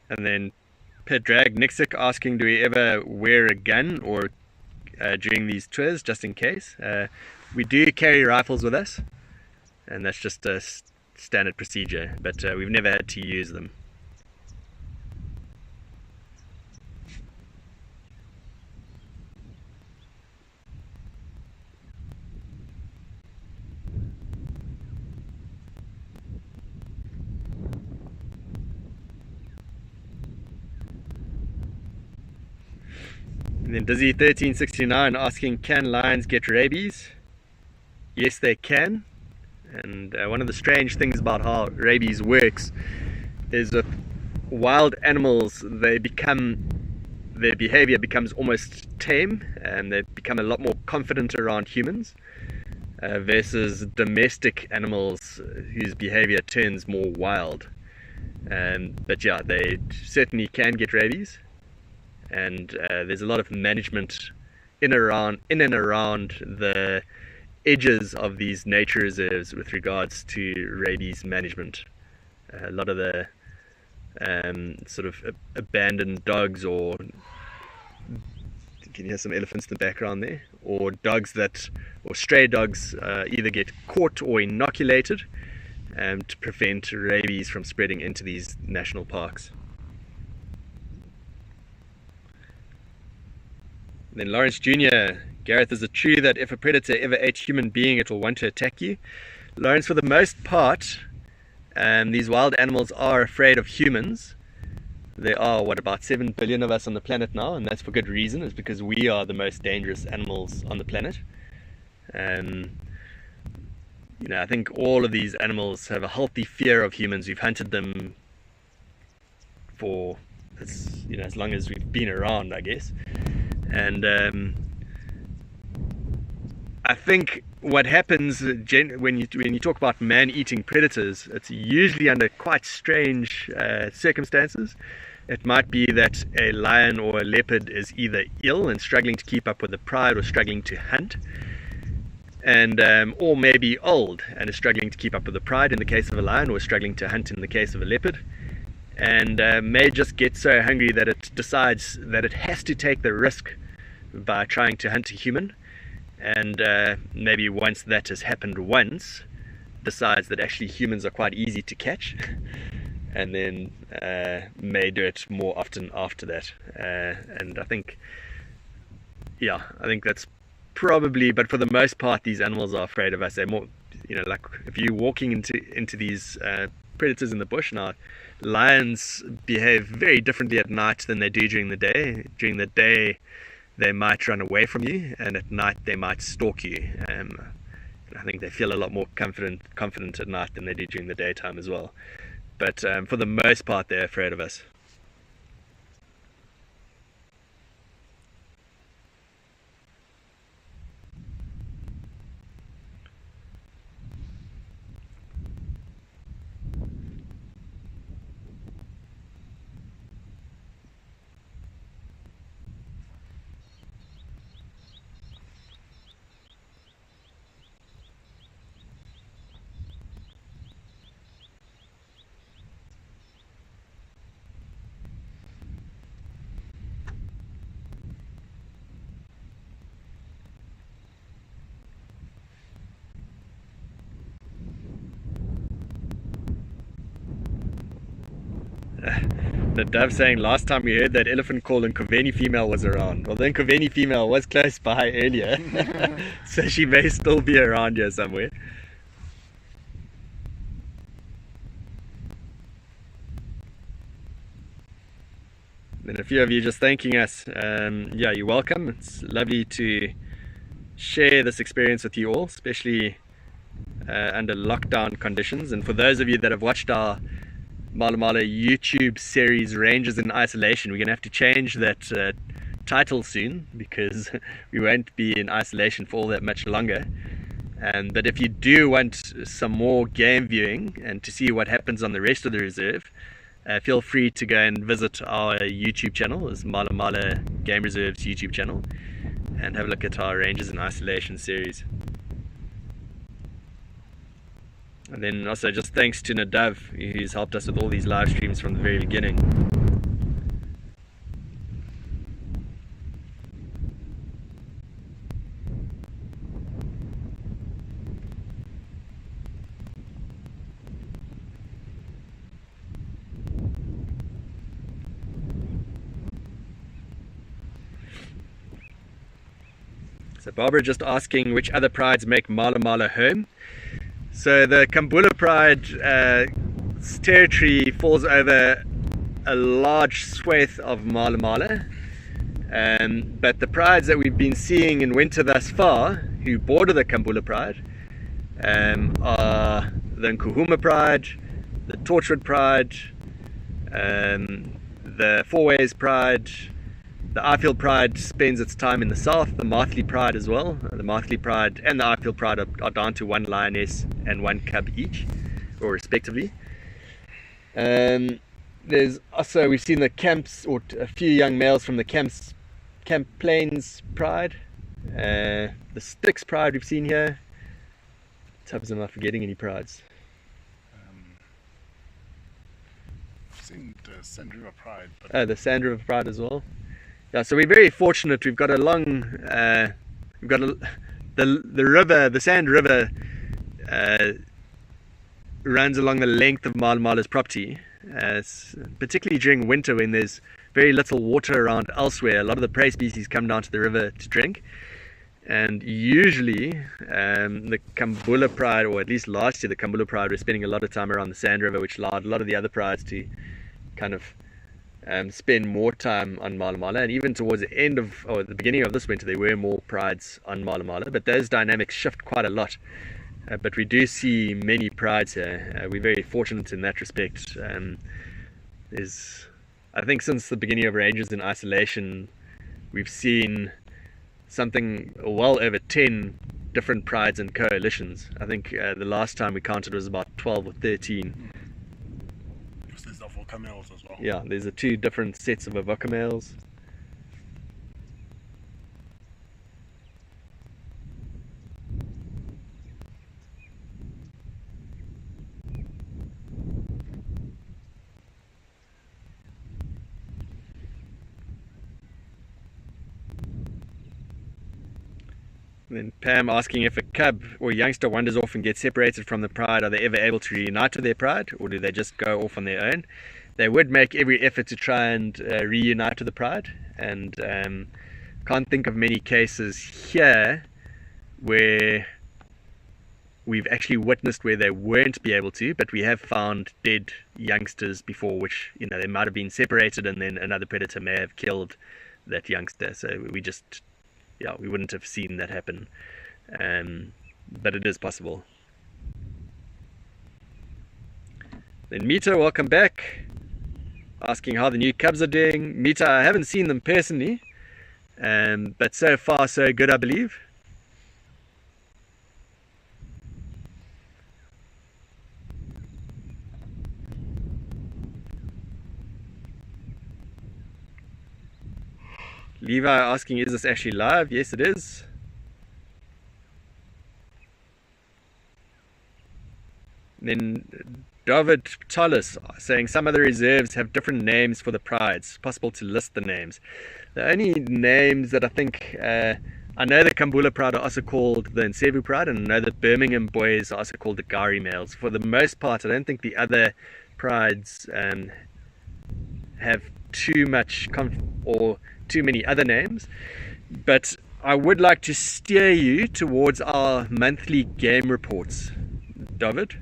And then Pedrag Nixik asking, do we ever wear a gun or during these tours, just in case? We do carry rifles with us, and that's just a standard procedure, but we've never had to use them. And then Dizzy 1369 asking, can lions get rabies? Yes, they can. And one of the strange things about how rabies works is with wild animals, their behavior becomes almost tame, and they become a lot more confident around humans, versus domestic animals whose behavior turns more wild. But yeah, they certainly can get rabies, and there's a lot of management in and around the edges of these nature reserves with regards to rabies management. A lot of the sort of abandoned dogs, or you can hear some elephants in the background there, or stray dogs either get caught or inoculated to prevent rabies from spreading into these national parks. Then Lawrence Jr., Gareth, is it true that if a predator ever ate a human being, it will want to attack you? Lawrence, for the most part, these wild animals are afraid of humans. There are, about 7 billion of us on the planet now, and that's for good reason. It's because we are the most dangerous animals on the planet. I think all of these animals have a healthy fear of humans. We've hunted them for as long as we've been around, I guess. And I think what happens when you talk about man-eating predators, it's usually under quite strange circumstances. It might be that a lion or a leopard is either ill and struggling to keep up with the pride, or struggling to hunt, and or maybe old and is struggling to keep up with the pride in the case of a lion, or struggling to hunt in the case of a leopard, and may just get so hungry that it decides that it has to take the risk by trying to hunt a human. And maybe once that has happened once, decides that actually humans are quite easy to catch, and then may do it more often after that. And I think that's probably, but for the most part, these animals are afraid of us. They're more, like if you're walking into these predators in the bush now, lions behave very differently at night than they do during the day. During the day, they might run away from you, and at night they might stalk you. I think they feel a lot more confident at night than they do during the daytime as well. But for the most part, they're afraid of us. Nadav saying last time we heard that elephant call and Nkoveni female was around. Well, then Nkoveni female was close by earlier, so she may still be around here somewhere. Then a few of you just thanking us. Yeah, you're welcome. It's lovely to share this experience with you all, especially under lockdown conditions. And for those of you that have watched our Malamala YouTube series Rangers in Isolation, we're going to have to change that title soon, because we won't be in isolation for all that much longer. But if you do want some more game viewing and to see what happens on the rest of the reserve, feel free to go and visit our YouTube channel. It's Malamala Game Reserve's YouTube channel, and have a look at our Rangers in Isolation series. And then also just thanks to Nadav, who's helped us with all these live streams from the very beginning. So Barbara just asking which other prides make Malamala home. So the Kambula Pride territory falls over a large swathe of Malamala. But the prides that we've been seeing in winter thus far, who border the Kambula Pride, are the Nkuhuma Pride, the Torchwood Pride, the Fourways Pride. The Ifield Pride spends its time in the south, the Marthley Pride as well. The Marthley Pride and the Ifield Pride are down to 1 lioness and 1 cub each, or respectively. There's also, we've seen the camps, or a few young males from the Camp Plains Pride. The Styx Pride we've seen here. Let's hope I'm not forgetting any prides. I've seen the Sand River Pride. But Oh, the Sand River Pride as well. Yeah, so we're very fortunate. We've got a long, we've got the river, the Sand River, runs along the length of Malamala's property, particularly during winter when there's very little water around elsewhere. A lot of the prey species come down to the river to drink, and usually the Kambula Pride, or at least last year the Kambula Pride, were spending a lot of time around the Sand River, which allowed a lot of the other prides to kind of spend more time on Malamala. And even towards the end of, or the beginning of this winter, there were more prides on Malamala, but those dynamics shift quite a lot. But we do see many prides here. We're very fortunate in that respect. I think since the beginning of Rangers in Isolation, we've seen something well over 10 different prides and coalitions. I think the last time we counted was about 12 or 13. because there's the Voker males as well. Yeah, there's 2 different sets of Vokers males. Then Pam asking, if a cub or youngster wanders off and gets separated from the pride, are they ever able to reunite with their pride, or do they just go off on their own? They would make every effort to try and reunite with the pride, and can't think of many cases here where we've actually witnessed where they won't be able to, but we have found dead youngsters before, which, you know, they might have been separated and then another predator may have killed that youngster. So we just, yeah, we wouldn't have seen that happen, but it is possible. Then Mita, welcome back, asking how the new cubs are doing. Mita, I haven't seen them personally, but so far so good, I believe. Levi asking, is this actually live? Yes, it is. Then David Tallis saying, some other reserves have different names for the prides. Possible to list the names. The only names that I think, I know the Kambula Pride are also called the Nsevu Pride, and I know the Birmingham boys are also called the Gari males. For the most part, I don't think the other prides have too much or too many other names, but I would like to steer you towards our monthly game reports, David.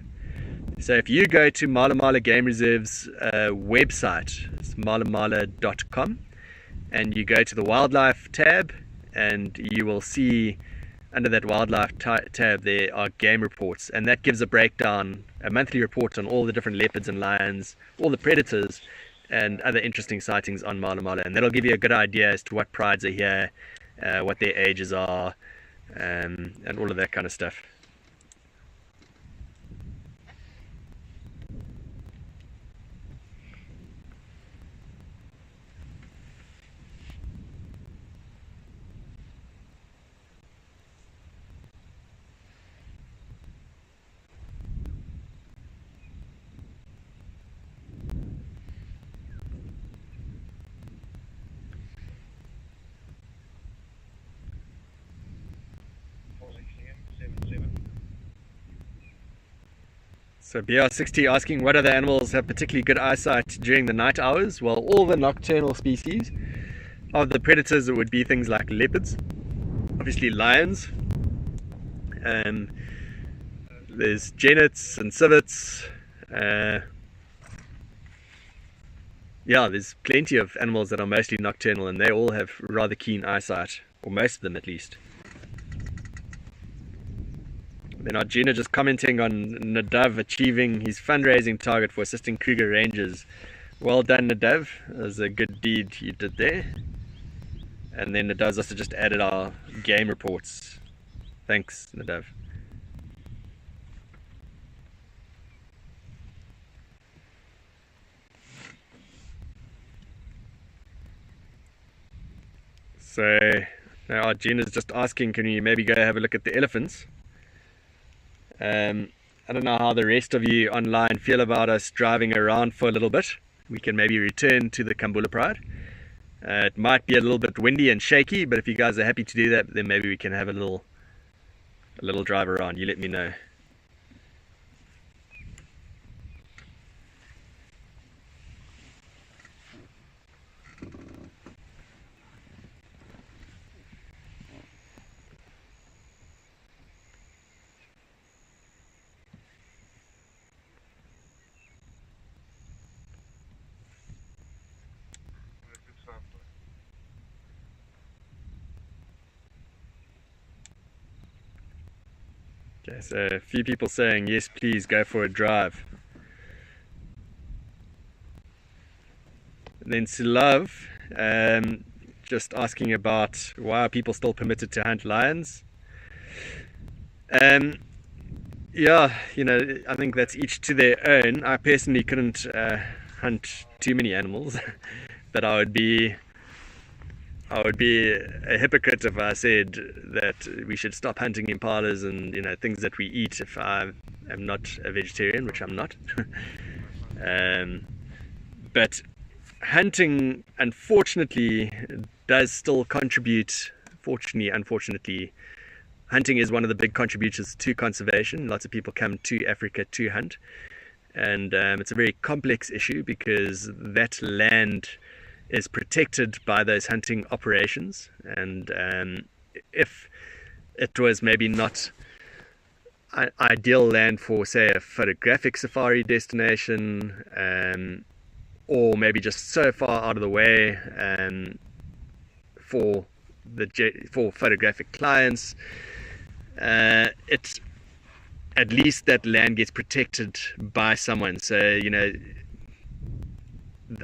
So if you go to Malamala Game Reserve's website, it's malamala.com, and you go to the wildlife tab, and you will see under that wildlife tab there are game reports, and that gives a breakdown, a monthly report on all the different leopards and lions, all the predators and other interesting sightings on Malamala, and that'll give you a good idea as to what prides are here, what their ages are, and all of that kind of stuff. So BR60 asking, what other animals have particularly good eyesight during the night hours? Well, all the nocturnal species. Of the predators, it would be things like leopards, obviously lions, there's genets and civets, yeah, there's plenty of animals that are mostly nocturnal, and they all have rather keen eyesight, or most of them at least. Then Arjuna just commenting on Nadav achieving his fundraising target for assisting Kruger Rangers. Well done, Nadav. That was a good deed you did there. And then Nadav's also just added our game reports. Thanks, Nadav. So now Arjuna's just asking, can we maybe go have a look at the elephants? I don't know how the rest of you online feel about us driving around for a little bit. We can maybe return to the Kambula Pride. It might be a little bit windy and shaky, but if you guys are happy to do that, then maybe we can have a little drive around. You let me know. Okay, so a few people saying, yes, please go for a drive. And then Silav, just asking about why are people still permitted to hunt lions. Yeah, you know, I think that's each to their own. I personally couldn't hunt too many animals, but I would be a hypocrite if I said that we should stop hunting impalas and, you know, things that we eat if I am not a vegetarian, which I'm not. But hunting, unfortunately, does still contribute. Unfortunately, hunting is one of the big contributors to conservation. Lots of people come to Africa to hunt, and it's a very complex issue because that land is protected by those hunting operations, and if it was maybe not ideal land for, say, a photographic safari destination, or maybe just so far out of the way for photographic clients, it's at least that land gets protected by someone. So, you know,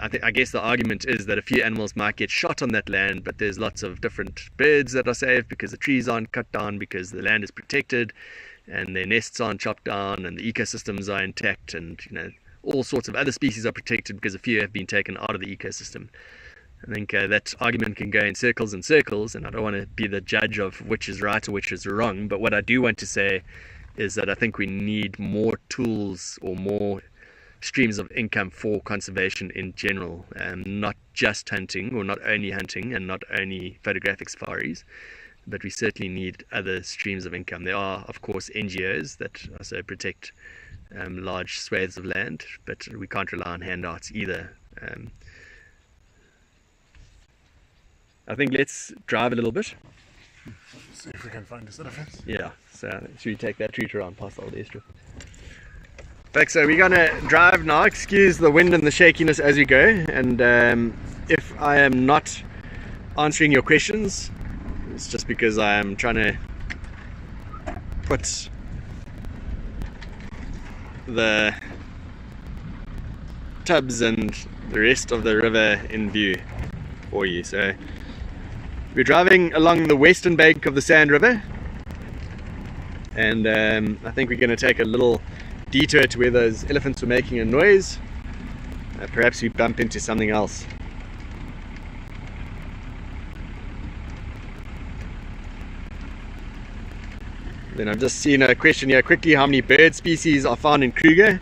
I guess the argument is that a few animals might get shot on that land, but there's lots of different birds that are safe because the trees aren't cut down, because the land is protected and their nests aren't chopped down and the ecosystems are intact, and, you know, all sorts of other species are protected because a few have been taken out of the ecosystem. I think that argument can go in circles and circles, and I don't want to be the judge of which is right or which is wrong, but what I do want to say is that I think we need more tools or more streams of income for conservation in general, not just hunting, or not only hunting and not only photographic safaris, but we certainly need other streams of income. There are, of course, NGOs that also protect large swathes of land, but we can't rely on handouts either. I think let's drive a little bit. See if we can find this elephant. Yeah, so should we take that route around past the old airstrip? Thanks, so we're gonna drive now. Excuse the wind and the shakiness as we go, and if I am not answering your questions, it's just because I am trying to put the tubs and the rest of the river in view for you. So we're driving along the western bank of the Sand River, and I think we're going to take a little detour to where those elephants were making a noise. Perhaps we bump into something else. Then I've just seen a question here quickly: how many bird species are found in Kruger?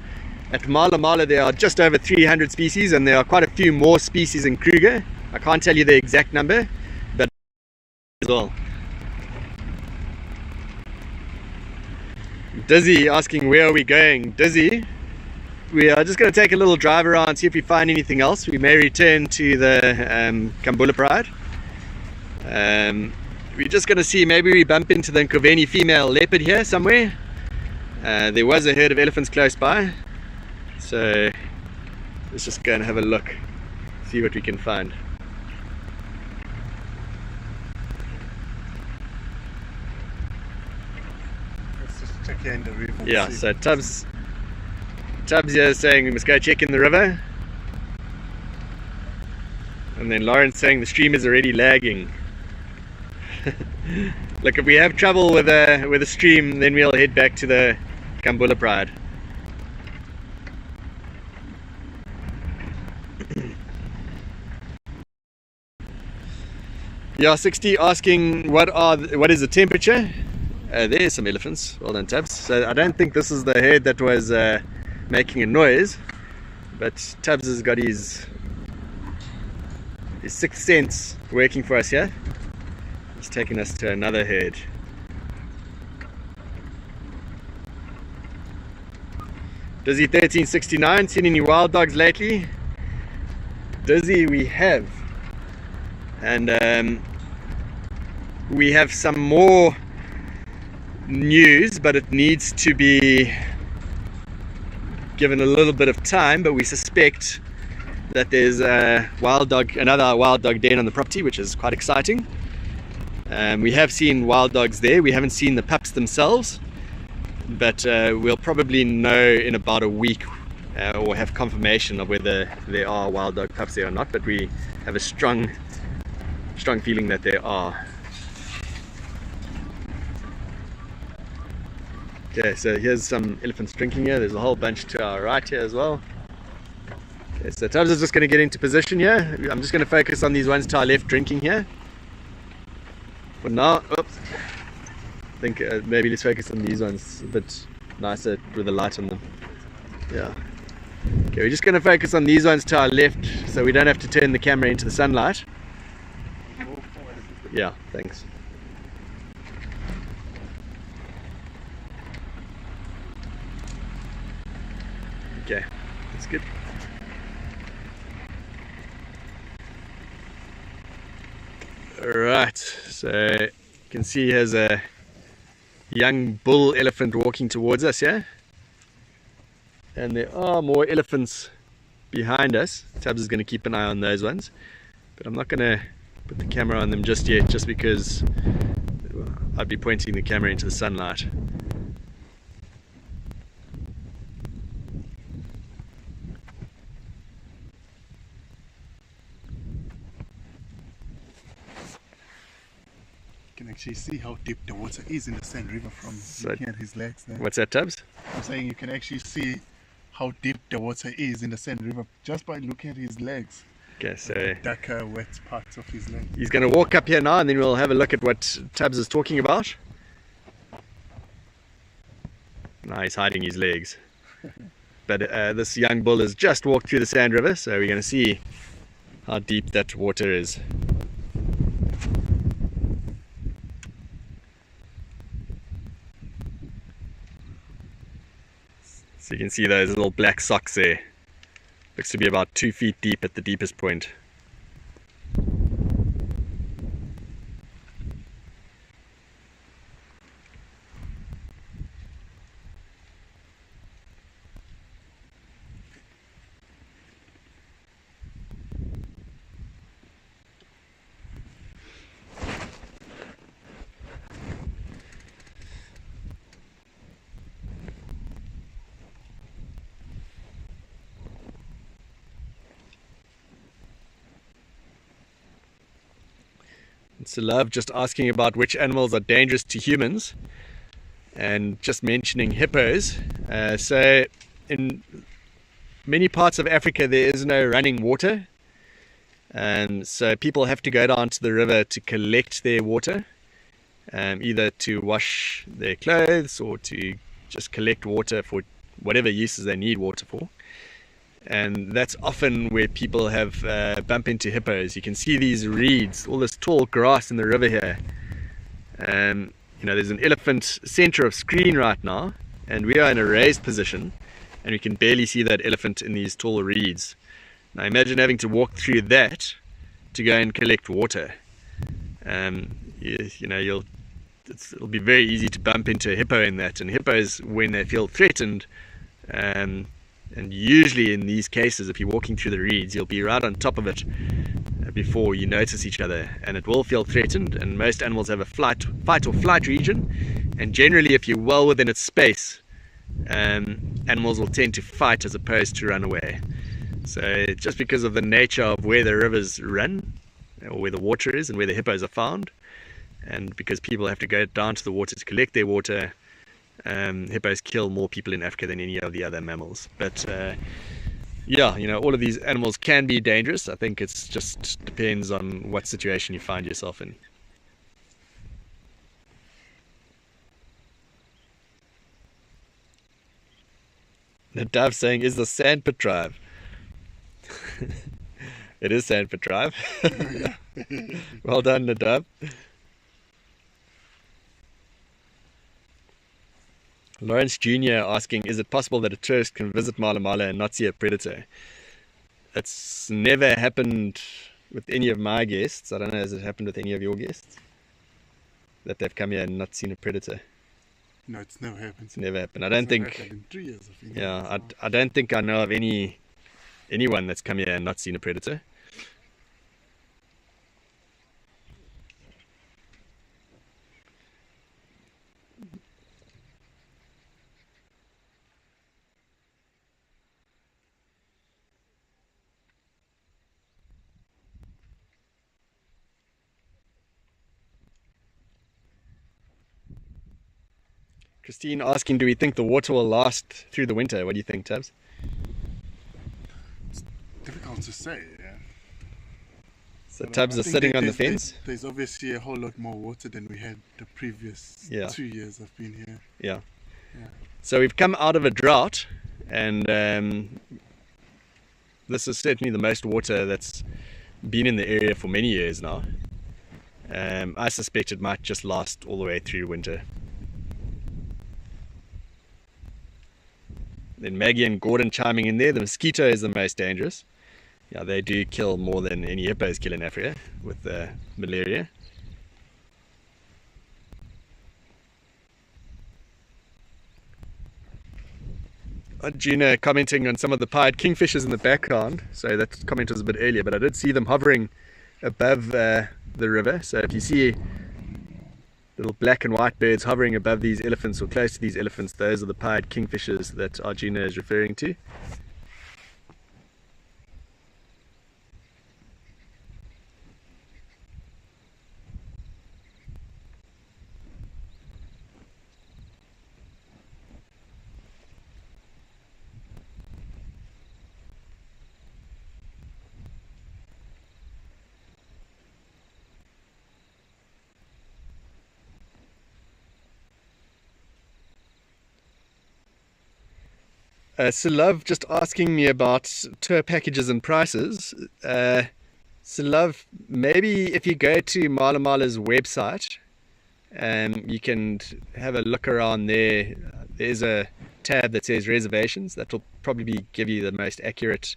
At Malamala there are just over 300 species, and there are quite a few more species in Kruger. I can't tell you the exact number, but as well. Dizzy asking, where are we going? Dizzy, we are just going to take a little drive around, see if we find anything else. We may return to the Kambula Pride. We're just going to see, maybe we bump into the Nkoveni female leopard here somewhere. There was a herd of elephants close by, so let's just go and have a look. see what we can find. Let's just check here in the river. and Yeah, see. so Tubbs here is saying we must go check in the river. And then Lawrence saying the stream is already lagging. Look, if we have trouble with a stream, then we'll head back to the Kambula Pride. Yeah, 60 asking what is the temperature? There's some elephants. Well done, Tubbs. So I don't think this is the herd that was making a noise, but Tubbs has got his sixth sense working for us here. He's taking us to another herd. Dizzy 1369, seen any wild dogs lately? Dizzy, we have. And we have some more news, but it needs to be given a little bit of time. But we suspect that there's another wild dog den on the property, which is quite exciting. We have seen wild dogs there. We haven't seen the pups themselves, but we'll probably know in about a week or have confirmation of whether there are wild dog pups there or not. But we have a strong feeling that there are. Okay, so here's some elephants drinking here. There's a whole bunch to our right here as well. Okay, so Tubbs is just going to get into position here. I'm just going to focus on these ones to our left drinking here. For now, oops. I think maybe let's focus on these ones a bit nicer with the light on them. Yeah. Okay, we're just going to focus on these ones to our left so we don't have to turn the camera into the sunlight. Yeah, thanks. Okay, that's good. Alright, so you can see here's a young bull elephant walking towards us here. And there are more elephants behind us. Tubbs is going to keep an eye on those ones. But I'm not going to put the camera on them just yet, just because I'd be pointing the camera into the sunlight. You can actually see how deep the water is in the Sand River from looking at his legs there. What's that, Tubbs? I'm saying you can actually see how deep the water is in the Sand River just by looking at his legs. Okay, so The darker, wet parts of his legs. he's going to walk up here now, and then we'll have a look at what Tubbs is talking about. Now he's hiding his legs. But this young bull has just walked through the Sand River, so we're going to see how deep that water is. So you can see those little black socks there. Looks to be about 2 feet deep at the deepest point. So Love just asking about which animals are dangerous to humans, and just mentioning hippos. So in many parts of Africa there is no running water, and so people have to go down to the river to collect their water, either to wash their clothes or to just collect water for whatever uses they need water for. And that's often where people have bump into hippos. You can see these reeds, all this tall grass in the river here. You know, there's an elephant center of screen right now, and we are in a raised position, and we can barely see that elephant in these tall reeds. Now imagine having to walk through that to go and collect water. You know, it'll be very easy to bump into a hippo in that, and hippos, when they feel threatened, And usually in these cases, if you're walking through the reeds, you'll be right on top of it before you notice each other, and it will feel threatened. And most animals have a fight or flight region, and generally if you're well within its space, animals will tend to fight as opposed to run away. So just because of the nature of where the rivers run, or where the water is and where the hippos are found, and because people have to go down to the water to collect their water, hippos kill more people in Africa than any of the other mammals. But yeah, you know, all of these animals can be dangerous. I think it just depends on what situation you find yourself in. Nadav saying, is the Sandpit Drive? It is Sandpit Drive. Well done, Nadav. Lawrence Jr. asking, is it possible that a tourist can visit Malamala and not see a predator? It's never happened with any of my guests. I don't know, has it happened with any of your guests? That they've come here and not seen a predator? No, it's never happened. It's never happened. I don't think. In 3 years of being here, Yeah, so. I don't think I know of anyone that's come here and not seen a predator. Christine asking, do we think the water will last through the winter? What do you think, Tabs? Difficult to say, yeah. So But Tabs I is think sitting on the fence? There's obviously a whole lot more water than we had the previous 2 years I've been here. Yeah. Yeah. So we've come out of a drought, and this is certainly the most water that's been in the area for many years now. I suspect it might just last all the way through winter. Then Maggie and Gordon chiming in there. The mosquito is the most dangerous. Yeah, they do kill more than any hippos kill in Africa with malaria. Gina commenting on some of the pied kingfishers in the background. So that comment was a bit earlier, but I did see them hovering above the river. So if you see little black and white birds hovering above these elephants or close to these elephants, those are the pied kingfishers that Arjuna is referring to. Love just asking me about tour packages and prices. Love, maybe if you go to Malamala's website, you can have a look around there. There's a tab that says reservations. That will probably give you the most accurate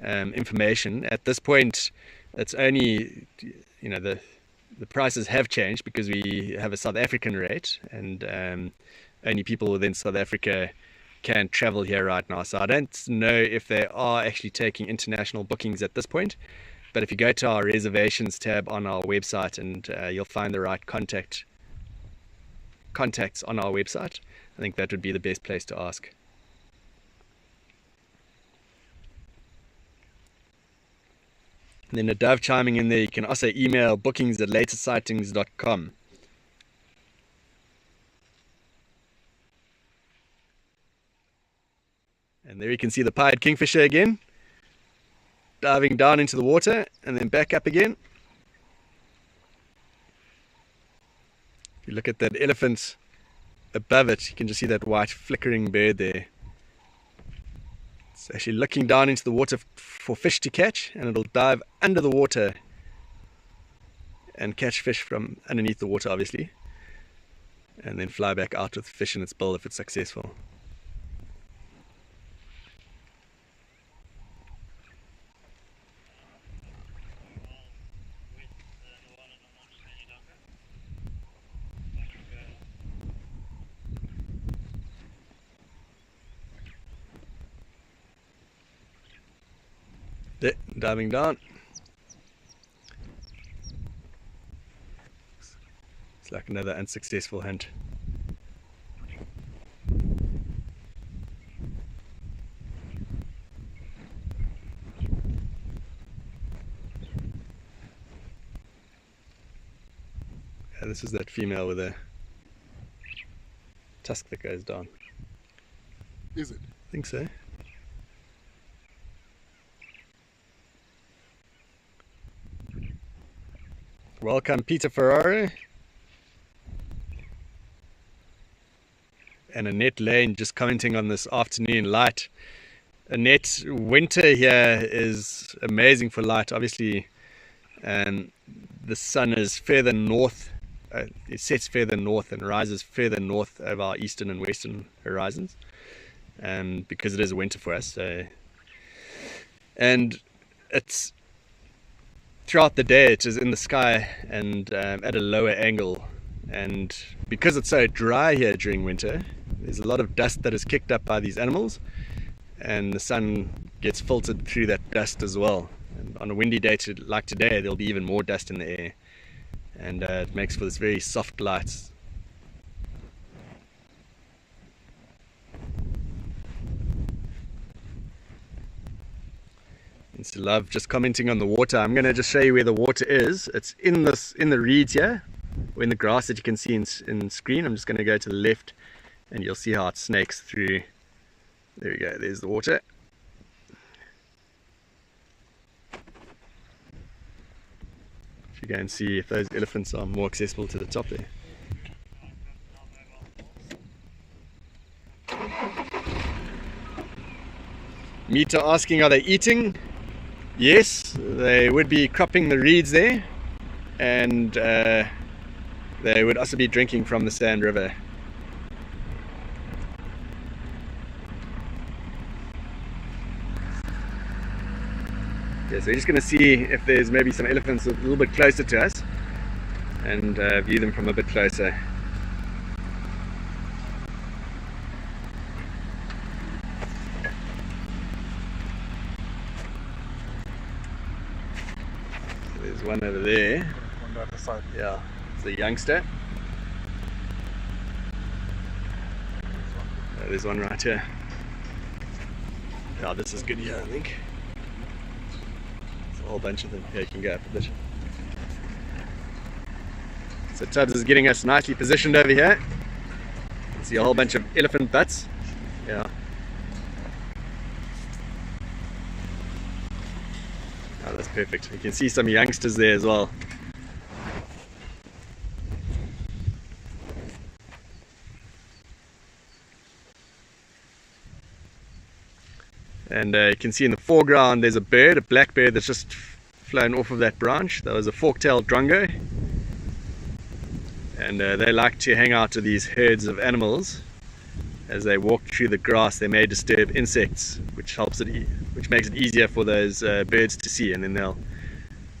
information. At this point, it's only, you know, the prices have changed because we have a South African rate, and only people within South Africa can travel here right now. So I don't know if they are actually taking international bookings at this point, but if you go to our reservations tab on our website, and you'll find the right contacts on our website. I think that would be the best place to ask. And then a Dove chiming in there, you can also email bookings@latersightings.com. And there you can see the pied kingfisher again, diving down into the water and then back up again. If you look at that elephant above it, you can just see that white flickering bird there. It's actually looking down into the water for fish to catch, and it'll dive under the water and catch fish from underneath the water, obviously, and then fly back out with fish in its bill if it's successful. Diving down. It's like another unsuccessful hunt. Yeah, this is that female with a tusk that goes down. Is it? I think so. Welcome, Pieter Ferrari. And Annette Lane just commenting on this afternoon light. Annette, winter here is amazing for light. Obviously, the sun is further north. It sets further north and rises further north over our eastern and western horizons. Because it is winter for us. And it's throughout the day it is in the sky and at a lower angle, and because it's so dry here during winter, there's a lot of dust that is kicked up by these animals, and the sun gets filtered through that dust as well. And on a windy day like today, there'll be even more dust in the air, and it makes for this very soft light. It's love just commenting on the water. I'm going to just show you where the water is. It's in the reeds here, or in the grass that you can see in screen. I'm just going to go to the left and you'll see how it snakes through. There we go, there's the water. If you go and see if those elephants are more accessible to the top there. Mita asking, are they eating? Yes, they would be cropping the reeds there, and they would also be drinking from the Sand River. Okay, so we're just going to see if there's maybe some elephants a little bit closer to us, and view them from a bit closer. There's one over there. On the other side. Yeah, it's the youngster. There's one right here. Yeah, this is good here, I think. There's a whole bunch of them. Yeah, you can go up a bit. So Tubbs is getting us nicely positioned over here. You can see a whole bunch of elephant butts. Yeah. Oh, that's perfect. You can see some youngsters there as well. And you can see in the foreground there's a bird, a black bird that's just flown off of that branch. That was a fork-tailed drongo. And they like to hang out with these herds of animals. As they walk through the grass, they may disturb insects, which makes it easier for those birds to see, and then they'll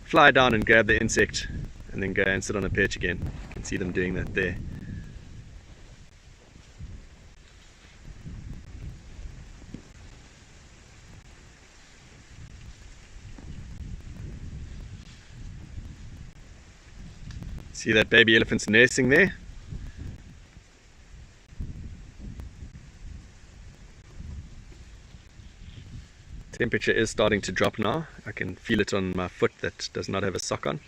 fly down and grab the insect and then go and sit on a perch again. You can see them doing that there. See that baby elephant's nursing there? Temperature is starting to drop now. I can feel it on my foot that does not have a sock on.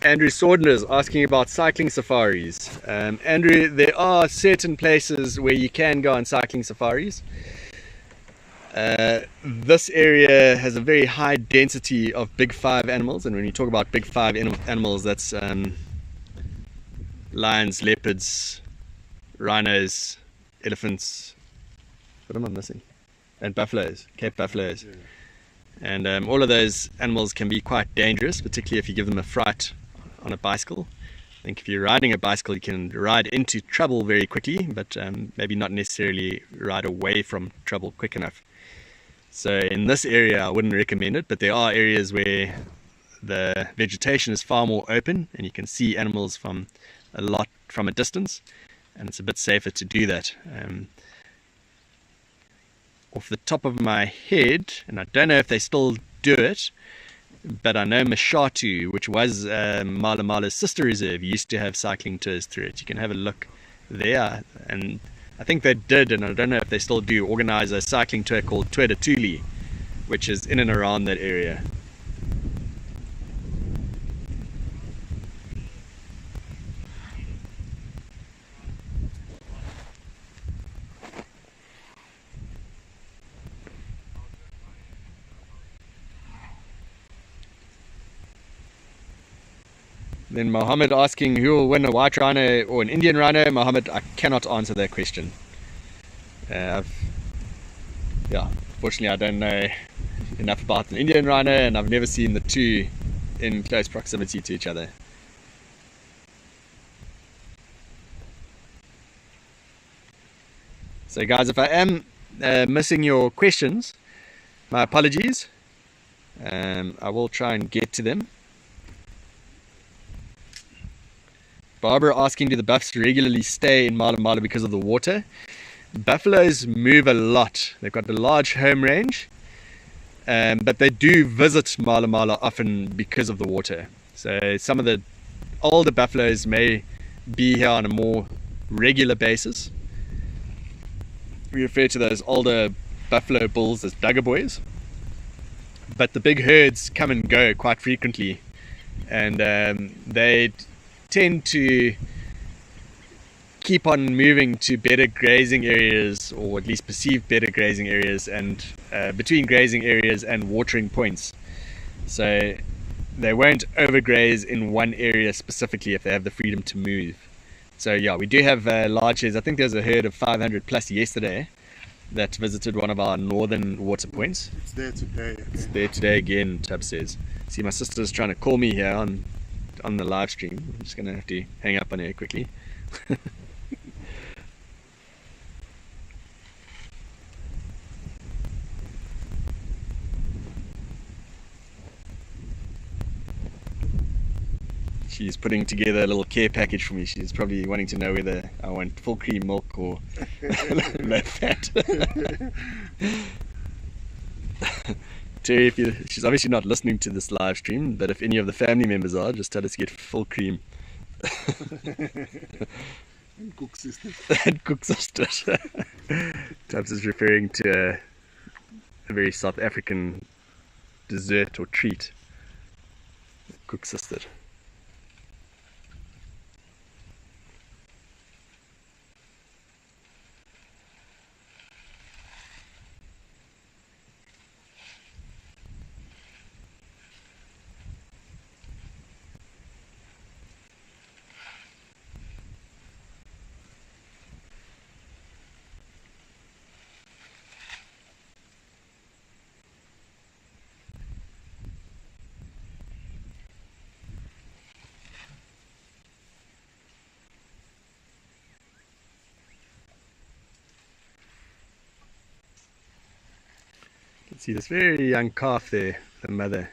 Andrew Sordner is asking about cycling safaris. Andrew, there are certain places where you can go on cycling safaris. This area has a very high density of big five animals, and when you talk about big five animals, that's lions, leopards, rhinos, elephants, what am I missing? And buffaloes, Cape buffaloes. Yeah. And all of those animals can be quite dangerous, particularly if you give them a fright on a bicycle. I think if you're riding a bicycle, you can ride into trouble very quickly, but maybe not necessarily ride away from trouble quick enough. So in this area I wouldn't recommend it, but there are areas where the vegetation is far more open and you can see animals from a distance, and it's a bit safer to do that. off the top of my head, and I don't know if they still do it, but I know Mashatu, which was Malamala's sister reserve, used to have cycling tours through it. You can have a look there, and I think they did, and I don't know if they still do, organise a cycling tour called Tour de Tuli, which is in and around that area. Then Mohammed asking who will win, a white rhino or an Indian rhino. Mohammed, I cannot answer that question. Fortunately I don't know enough about an Indian rhino, and I've never seen the two in close proximity to each other. So guys, if I am missing your questions, my apologies. I will try and get to them. Barbara asking, do the buffs regularly stay in Malamala because of the water? Buffaloes move a lot. They've got a large home range, but they do visit Malamala often because of the water. So some of the older buffaloes may be here on a more regular basis. We refer to those older buffalo bulls as dugger boys, but the big herds come and go quite frequently, and they tend to keep on moving to better grazing areas, or at least perceived better grazing areas, and between grazing areas and watering points. So they won't overgraze in one area specifically if they have the freedom to move. So yeah, we do have large herds. I think there's a herd of 500 plus yesterday that visited one of our northern water points. It's there today. Okay. It's there today again, Tab says. See, my sister's trying to call me here on the live stream. I'm just going to have to hang up on her quickly. She's putting together a little care package for me. She's probably wanting to know whether I want full cream milk or low fat. Terry, she's obviously not listening to this live stream, but if any of the family members are, just tell us to get full cream. And cook sisters. And cook sisters. Tubbs is referring to a very South African dessert or treat. Cook sister. See this very young calf there, the mother.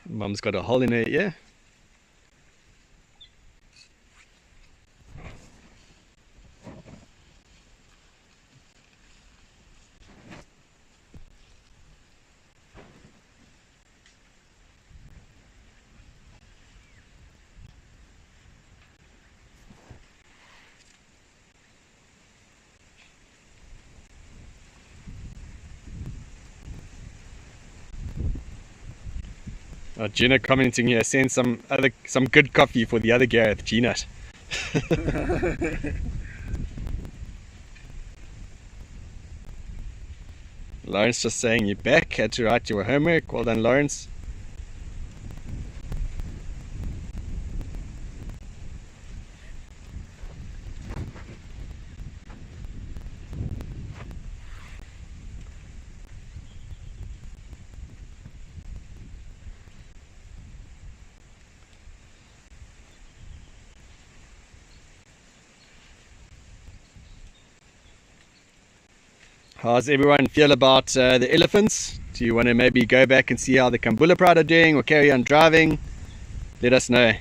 Mum's got a hole in her ear. Gina commenting here, send some good coffee for the other Gareth, G-Nut. Lawrence just saying you're back, had to write your homework. Well done, Lawrence. How's everyone feel about the elephants? Do you want to maybe go back and see how the Kambula Pride are doing, or carry on driving? Let us know.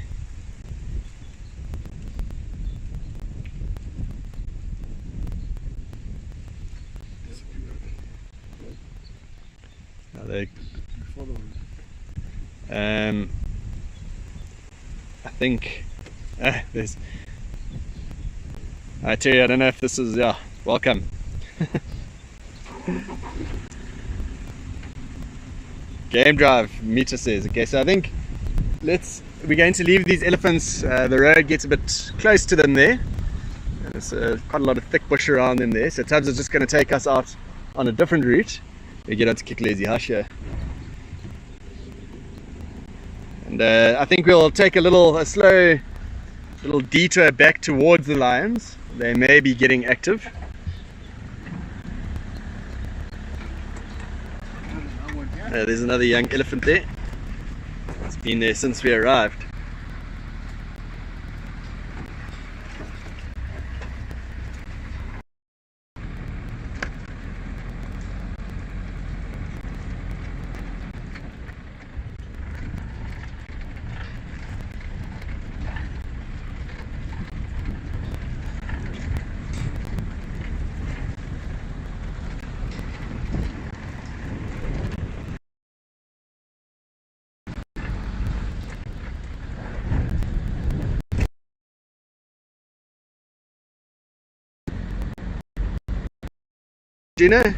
I think there's Terry, I don't know if this is, yeah, welcome. Game drive, Mita says. Okay, so I think we're going to leave these elephants. The road gets a bit close to them there. There's quite a lot of thick bush around in there, so Tubbs is just going to take us out on a different route. We get onto Kiklezi Hasha. And I think we'll take a slow little detour back towards the lions. They may be getting active. There's another young elephant there. It's been there since we arrived. Gina?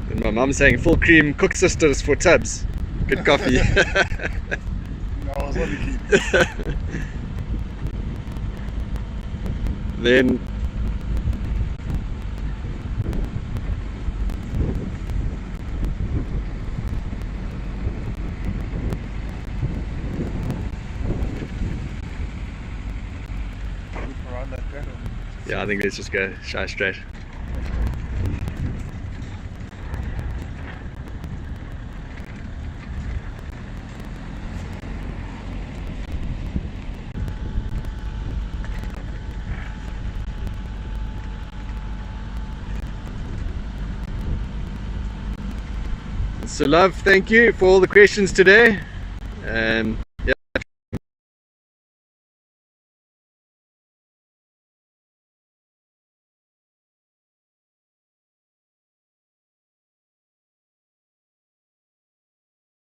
And my mum's saying full cream cook sisters for Tubbs. Good coffee. No, I was only kidding. Then Around that curve. yeah, I think let's just go shy straight. So love, thank you for all the questions today. Yeah.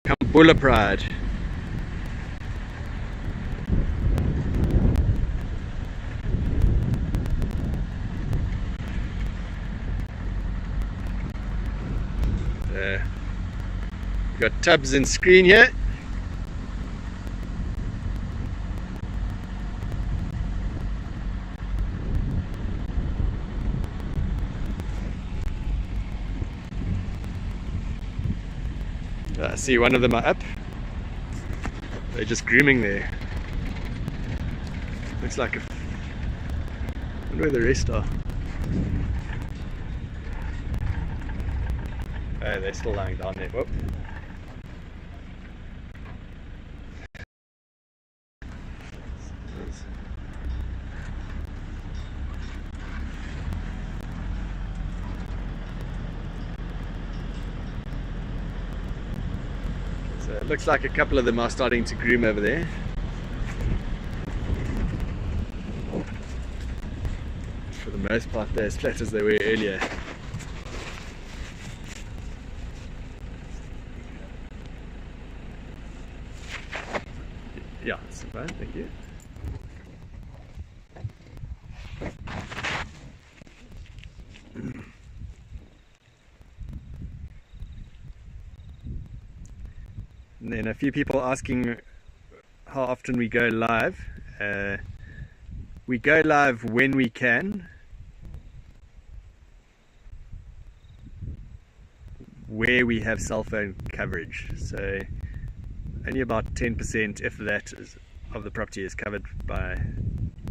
Kambula Pride. Got Tubbs in screen here. I see one of them are up. They're just grooming there. Looks like I wonder where the rest are. Oh, they're still lying down there. Whoop. So it looks like a couple of them are starting to groom over there. For the most part, they're as flat as they were earlier. Yeah, that's fine, thank you. And then a few people asking how often we go live. We go live when we can, where we have cell phone coverage. So only about 10%, if that, of the property is covered by,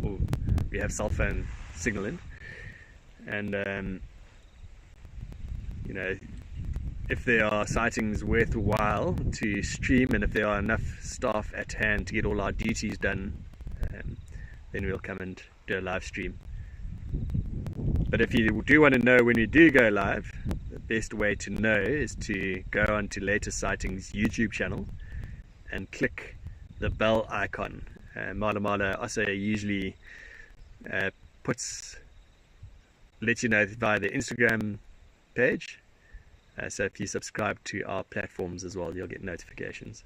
or we have cell phone signal in. And you know, if there are sightings worthwhile to stream, and if there are enough staff at hand to get all our duties done, then we'll come and do a live stream. But if you do want to know when we do go live, the best way to know is to go on to Latest Sightings YouTube channel and click the bell icon. Malamala also usually lets you know via the Instagram page. So if you subscribe to our platforms as well, you'll get notifications.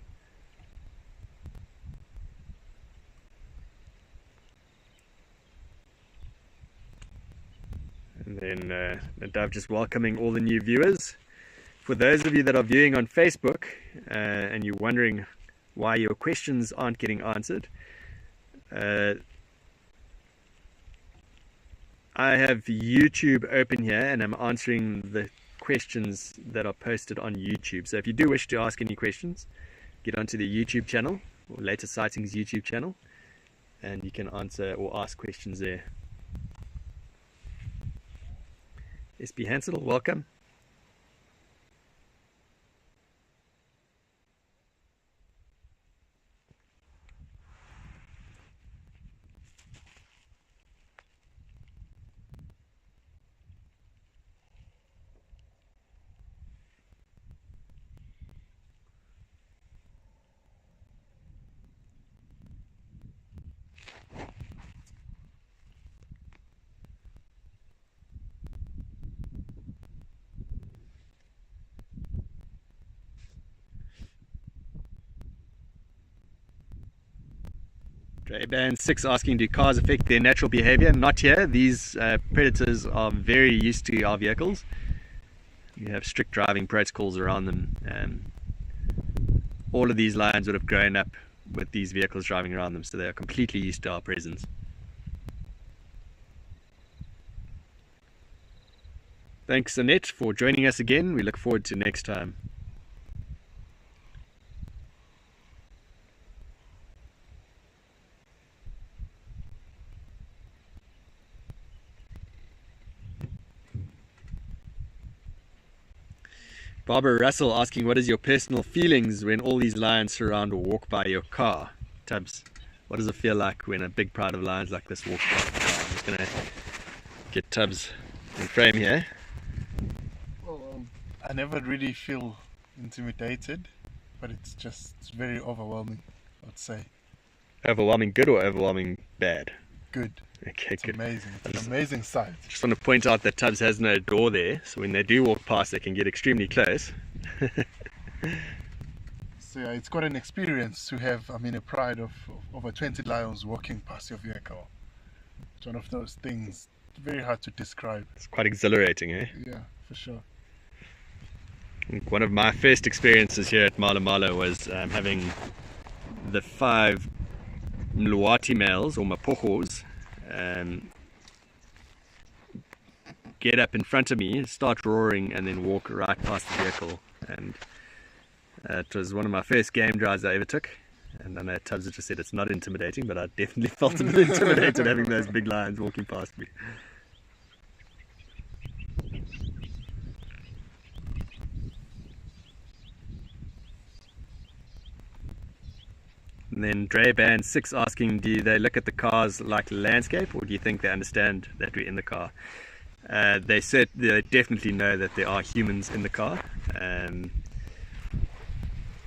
And then Nadav just welcoming all the new viewers. For those of you that are viewing on Facebook and you're wondering why your questions aren't getting answered, I have YouTube open here and I'm answering the questions that are posted on YouTube. So if you do wish to ask any questions, get onto the YouTube channel or Latest Sightings YouTube channel and you can answer or ask questions there. SB Hansel, welcome. Band 6 asking, do cars affect their natural behavior? Not here. These predators are very used to our vehicles. You have strict driving protocols around them. All of these lions would have grown up with these vehicles driving around them, so they are completely used to our presence. Thanks, Annette, for joining us again. We look forward to next time. Barbara Russell asking, what is your personal feelings when all these lions surround or walk by your car? Tubbs, what does it feel like when a big pride of lions like this walks by the car? I'm just going to get Tubbs in frame here. Well, I never really feel intimidated, but it's very overwhelming, I'd say. Overwhelming good or overwhelming bad? Good. Okay, it's good. Amazing. It's an amazing sight. Just want to point out that Tubbs has no door there, so when they do walk past, they can get extremely close. So yeah, it's quite an experience to have, a pride of over 20 lions walking past your vehicle. It's one of those things very hard to describe. It's quite exhilarating, eh? Yeah, for sure. One of my first experiences here at Malamala was having the 5 Mluwati males, or Mapochos, get up in front of me, start roaring, and then walk right past the vehicle. And it was one of my first game drives I ever took. And I know Tubbs just said it's not intimidating, but I definitely felt a bit intimidated having those big lions walking past me. And then Dre Band 6 asking, do they look at the cars like landscape, or do you think they understand that we're in the car? They definitely know that there are humans in the car.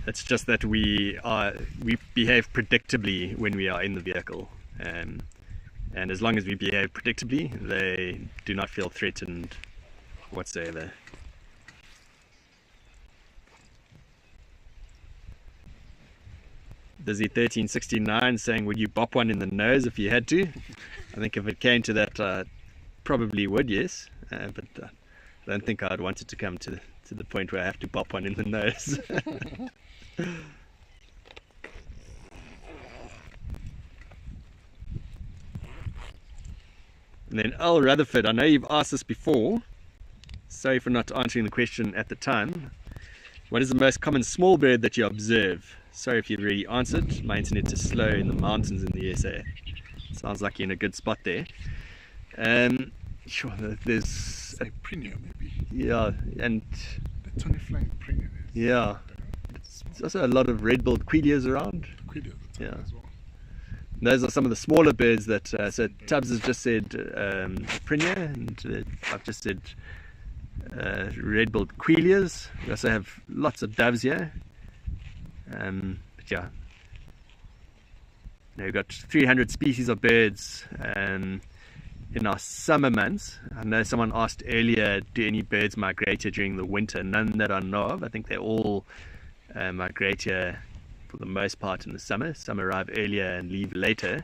It's just that we behave predictably when we are in the vehicle, and as long as we behave predictably, they do not feel threatened whatsoever. Dizzy 1369 saying, would you bop one in the nose if you had to? I think if it came to that, I probably would, yes. But I don't think I'd want it to come to the point where I have to bop one in the nose. And then Al Rutherford, I know you've asked this before. Sorry for not answering the question at the time. What is the most common small bird that you observe? Sorry if you've already answered. My internet is slow in the mountains in the USA. Sounds like you're in a good spot there. Sure, there's a Prinia maybe. Yeah, and the Tony Flying Prinia. Yeah, there's also a lot of red-billed quillias around. Quillias, yeah. As well. Those are some of the smaller birds that. So Tubbs has just said Prinia, and I've just said red-billed quillias. We also have lots of doves here. But yeah, we've got 300 species of birds. in our summer months. I know someone asked earlier, do any birds migrate here during the winter? None that I know of. I think they all migrate here for the most part in the summer. Some arrive earlier and leave later,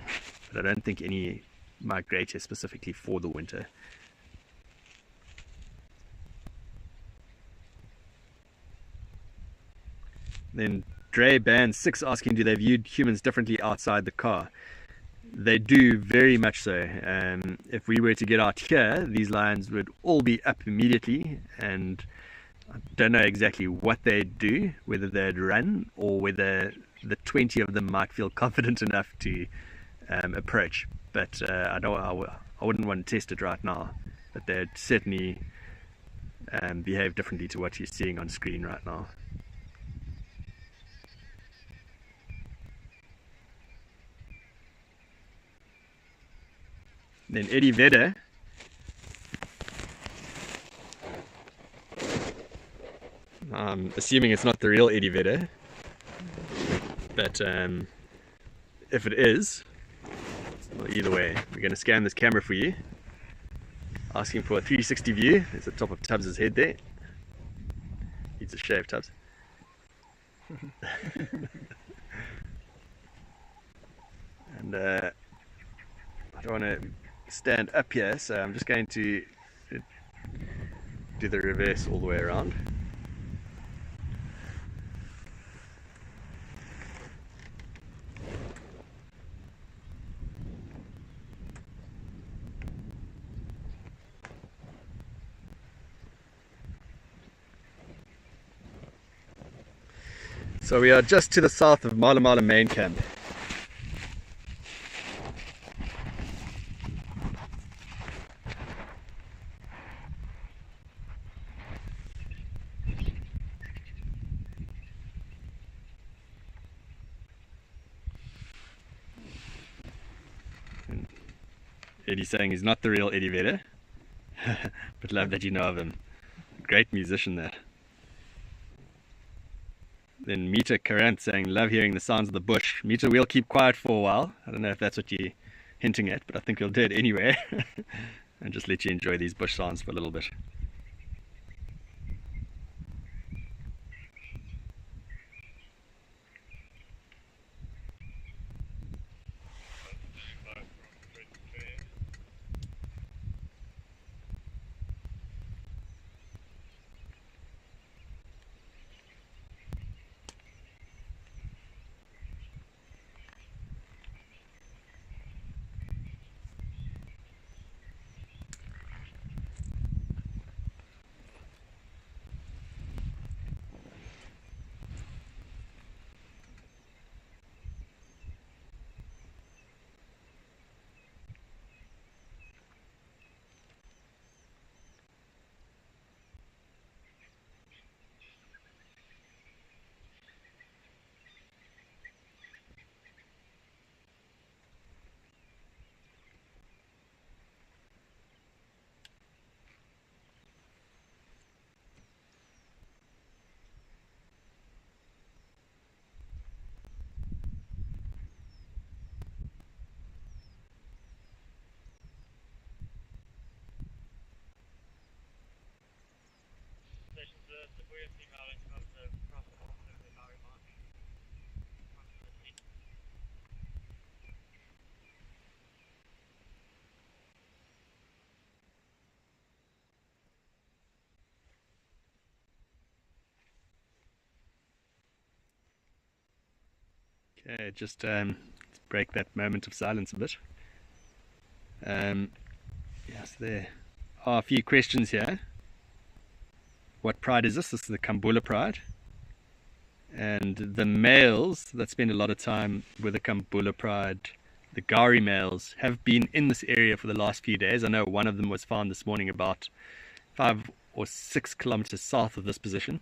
but I don't think any migrate here specifically for the winter. Then Dre Band 6 asking, do they view humans differently outside the car? They do, very much so. If we were to get out here, these lions would all be up immediately, and I don't know exactly what they'd do, whether they'd run or whether the 20 of them might feel confident enough to approach. But I wouldn't want to test it right now, but they'd certainly behave differently to what you're seeing on screen right now. Then Eddie Vedder, I'm assuming it's not the real Eddie Vedder, but if it is, well, either way, we're going to scan this camera for you, asking for a 360 view. There's the top of Tubbs' head there. Needs a shave, Tubbs. And I don't want to stand up here, so I'm just going to do the reverse all the way around. So we are just to the south of Malamala main camp. Eddie's saying he's not the real Eddie Vedder, but love that you know of him. Great musician there. Then Mita Karant saying, love hearing the sounds of the bush. Mita, we'll keep quiet for a while. I don't know if that's what you're hinting at, but I think we'll do it anyway. And just let you enjoy these bush sounds for a little bit. Okay, just let's break that moment of silence a bit. Yes, there are a few questions here. What pride is this? This is the Kambula Pride. And the males that spend a lot of time with the Kambula Pride, the Gari males, have been in this area for the last few days. I know one of them was found this morning about 5 or 6 kilometers south of this position.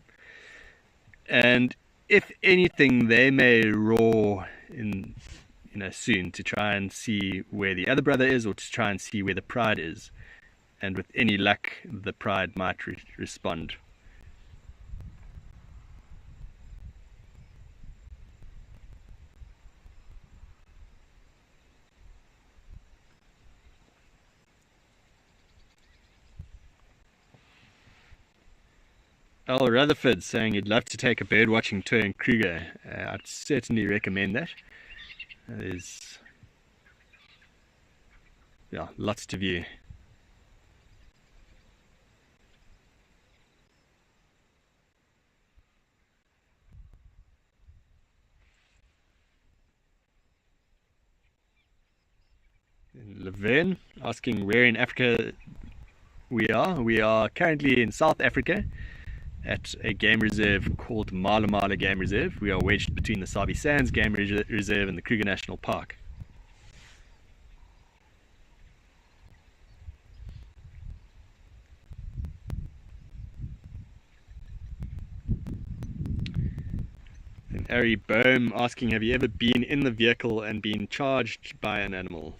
And if anything, they may roar in, soon to try and see where the other brother is, or to try and see where the pride is. And with any luck, the pride might respond. Al Rutherford saying he'd love to take a bird watching tour in Kruger. I'd certainly recommend that. There's lots to view. Laverne asking where in Africa we are. We are currently in South Africa at a game reserve called Malamala Game Reserve. We are wedged between the Sabi Sands Game Reserve and the Kruger National Park. And Ari Bohm asking, have you ever been in the vehicle and been charged by an animal?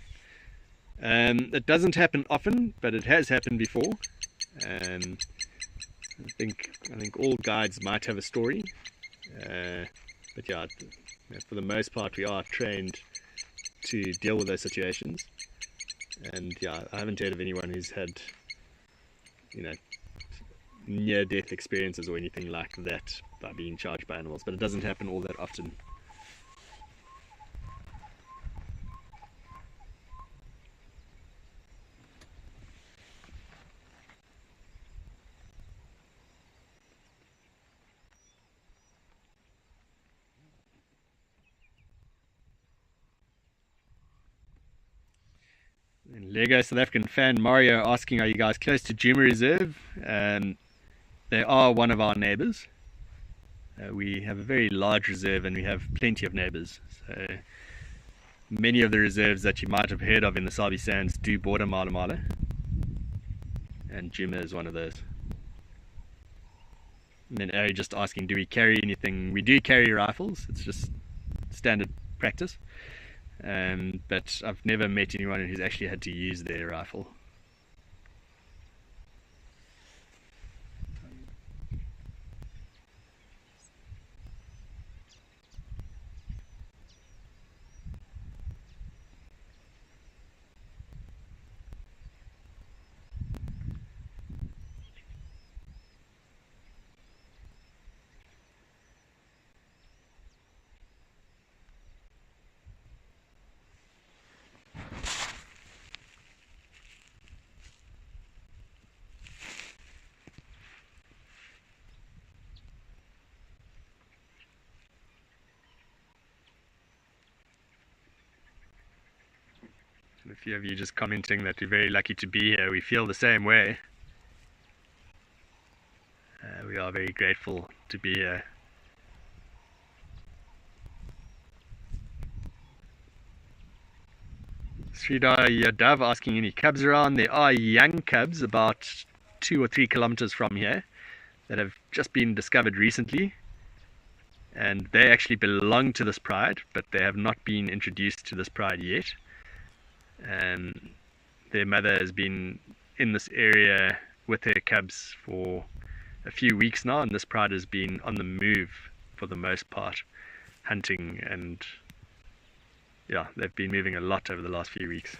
It doesn't happen often, but it has happened before. I think all guides might have a story, but yeah, for the most part we are trained to deal with those situations. And yeah, I haven't heard of anyone who's had, near-death experiences or anything like that by being charged by animals, but it doesn't happen all that often. And Lego South African fan Mario asking, are you guys close to Juma Reserve? They are one of our neighbours. We have a very large reserve and we have plenty of neighbours. So many of the reserves that you might have heard of in the Sabi Sands do border Malamala, and Juma is one of those. And then Ari just asking, do we carry anything? We do carry rifles, it's just standard practice. But I've never met anyone who's actually had to use their rifle. A few of you just commenting that you're very lucky to be here. We feel the same way. We are very grateful to be here. Sridhar Yadav asking, any cubs around? There are young cubs about 2 or 3 kilometers from here that have just been discovered recently, and they actually belong to this pride, but they have not been introduced to this pride yet. Their mother has been in this area with her cubs for a few weeks now, and this pride has been on the move for the most part, hunting, and yeah, they've been moving a lot over the last few weeks.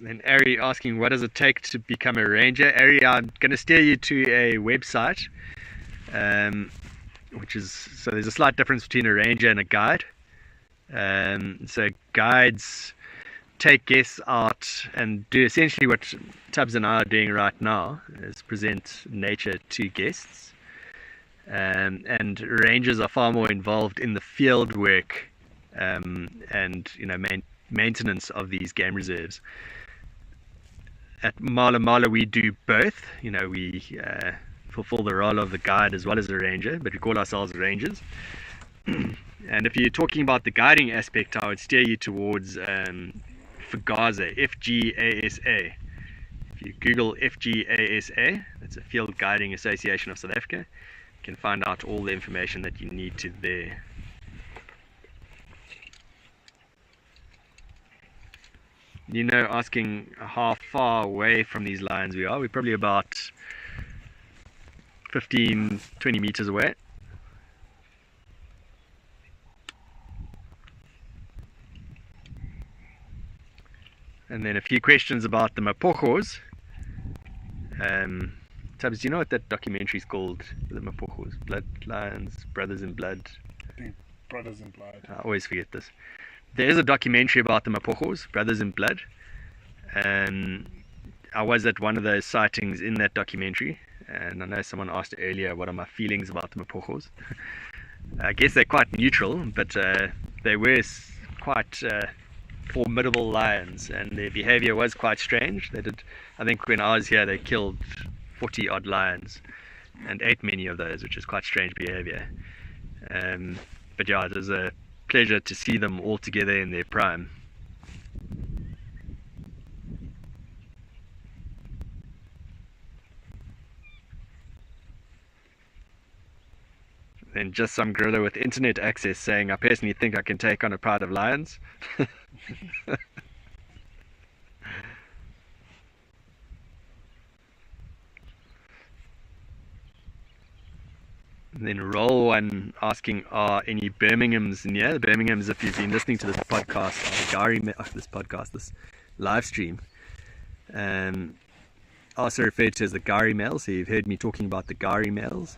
And Ari asking, what does it take to become a ranger? Ari, I'm going to steer you to a website, so there's a slight difference between a ranger and a guide. So guides take guests out and do essentially what Tubbs and I are doing right now, is present nature to guests. And rangers are far more involved in the field work and maintenance of these game reserves. At Malamala we do both. We fulfill the role of the guide as well as the ranger, but we call ourselves rangers. And if you're talking about the guiding aspect, I would steer you towards Fgasa, F-G-A-S-A. If you Google F-G-A-S-A, that's a Field Guiding Association of South Africa, you can find out all the information that you need to there. Nino asking how far away from these lions we are. We're probably about 15-20 meters away. And then a few questions about the Mapogos. Tubbs, do you know what that documentary is called? The Mapogos, Blood Lions, Brothers in Blood. I think Brothers in Blood. I always forget this. There is a documentary about the Mapogos, Brothers in Blood. I was at one of those sightings in that documentary, and I know someone asked earlier what are my feelings about the Mapogos. I guess they're quite neutral, but they were quite formidable lions, and their behavior was quite strange. They did, I think when I was here, they killed 40 odd lions and ate many of those, which is quite strange behavior. But yeah, it was a pleasure to see them all together in their prime. Then just some gorilla with internet access saying, I personally think I can take on a pride of lions. And then roll one asking, are any Birminghams near? The Birminghams, if you've been listening to this podcast, this live stream, also referred to as the Gari males. So you've heard me talking about the Gari males.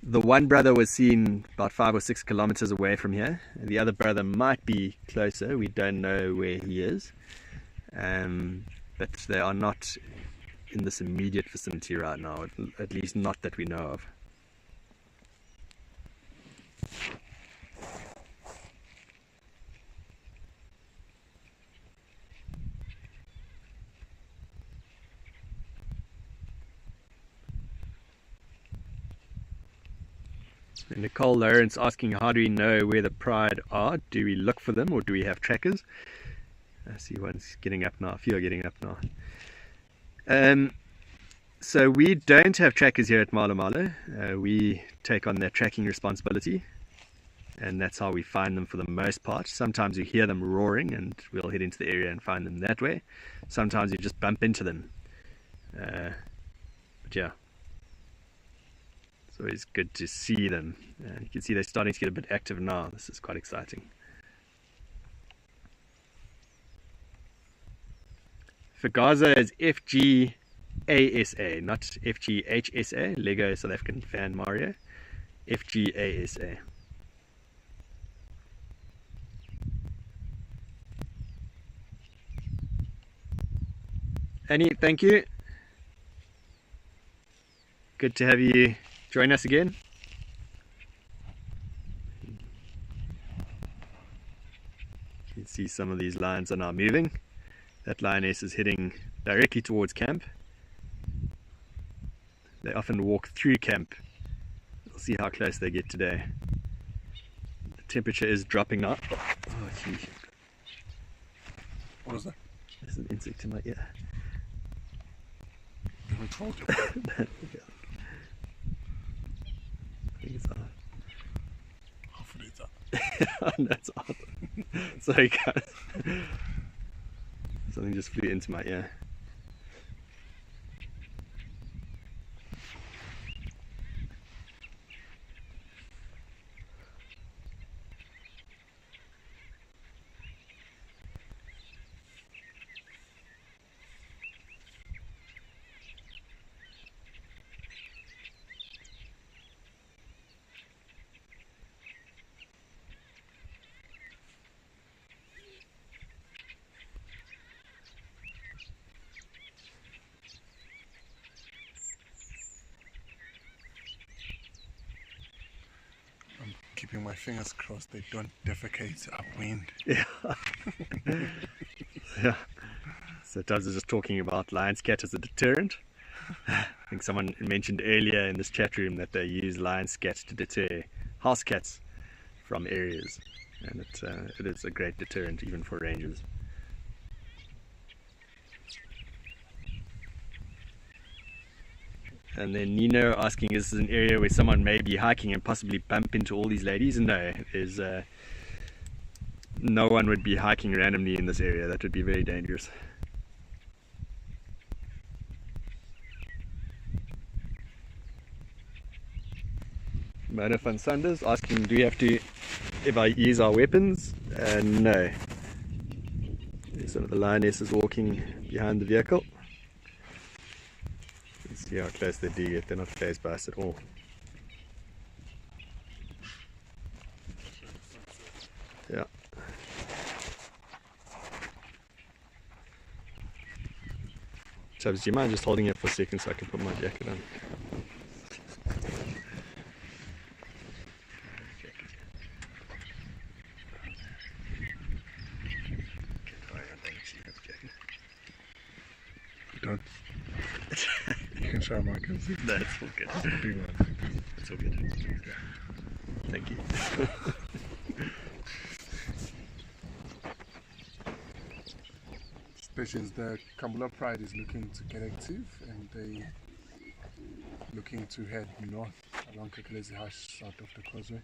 The one brother was seen about 5 or 6 kilometers away from here. The other brother might be closer. We don't know where he is. But they are not in this immediate vicinity right now, at least not that we know of. And Nicole Lawrence asking, how do we know where the pride are? Do we look for them or do we have trackers? I see one's getting up now, a few are getting up now. So we don't have trackers here at Malamala. We take on that tracking responsibility, and that's how we find them for the most part. Sometimes we hear them roaring and we'll head into the area and find them that way. Sometimes you just bump into them. But yeah, it's always good to see them. You can see they're starting to get a bit active now. This is quite exciting. Fgasa is F-G-A-S-A, not F-G-H-S-A. Lego South African fan Mario. F-G-A-S-A. Annie, thank you. Good to have you join us again. You can see some of these lions are now moving. That lioness is heading directly towards camp. They often walk through camp. We'll see how close they get today. The temperature is dropping now. Oh, geez. What was that? There's an insect in my ear. We told you. I think it's off. Hopefully it's up. That's off. Sorry guys. Something just flew into my ear. Keeping my fingers crossed they don't defecate upwind. Yeah. Yeah. So Tubbs is just talking about lion's cat as a deterrent. I think someone mentioned earlier in this chat room that they use lion's cat to deter house cats from areas, and it is a great deterrent even for rangers. And then Nino asking, is this an area where someone may be hiking and possibly bump into all these ladies? No, there's no one would be hiking randomly in this area. That would be very dangerous. Mona van Sanders asking, do we have to ever use our weapons? No. There's some of the lionesses walking behind the vehicle. Let's see how close they do get. They're not phased by us at all. Yeah. Chubbs, do you mind just holding it for a second so I can put my jacket on? Don't. You can try Mark and see. That's all good. Big one. It's all good. Yeah. Thank you. Stations, the Kambula Pride is looking to get active, and they looking to head north along Kekelezi Hash south of the causeway.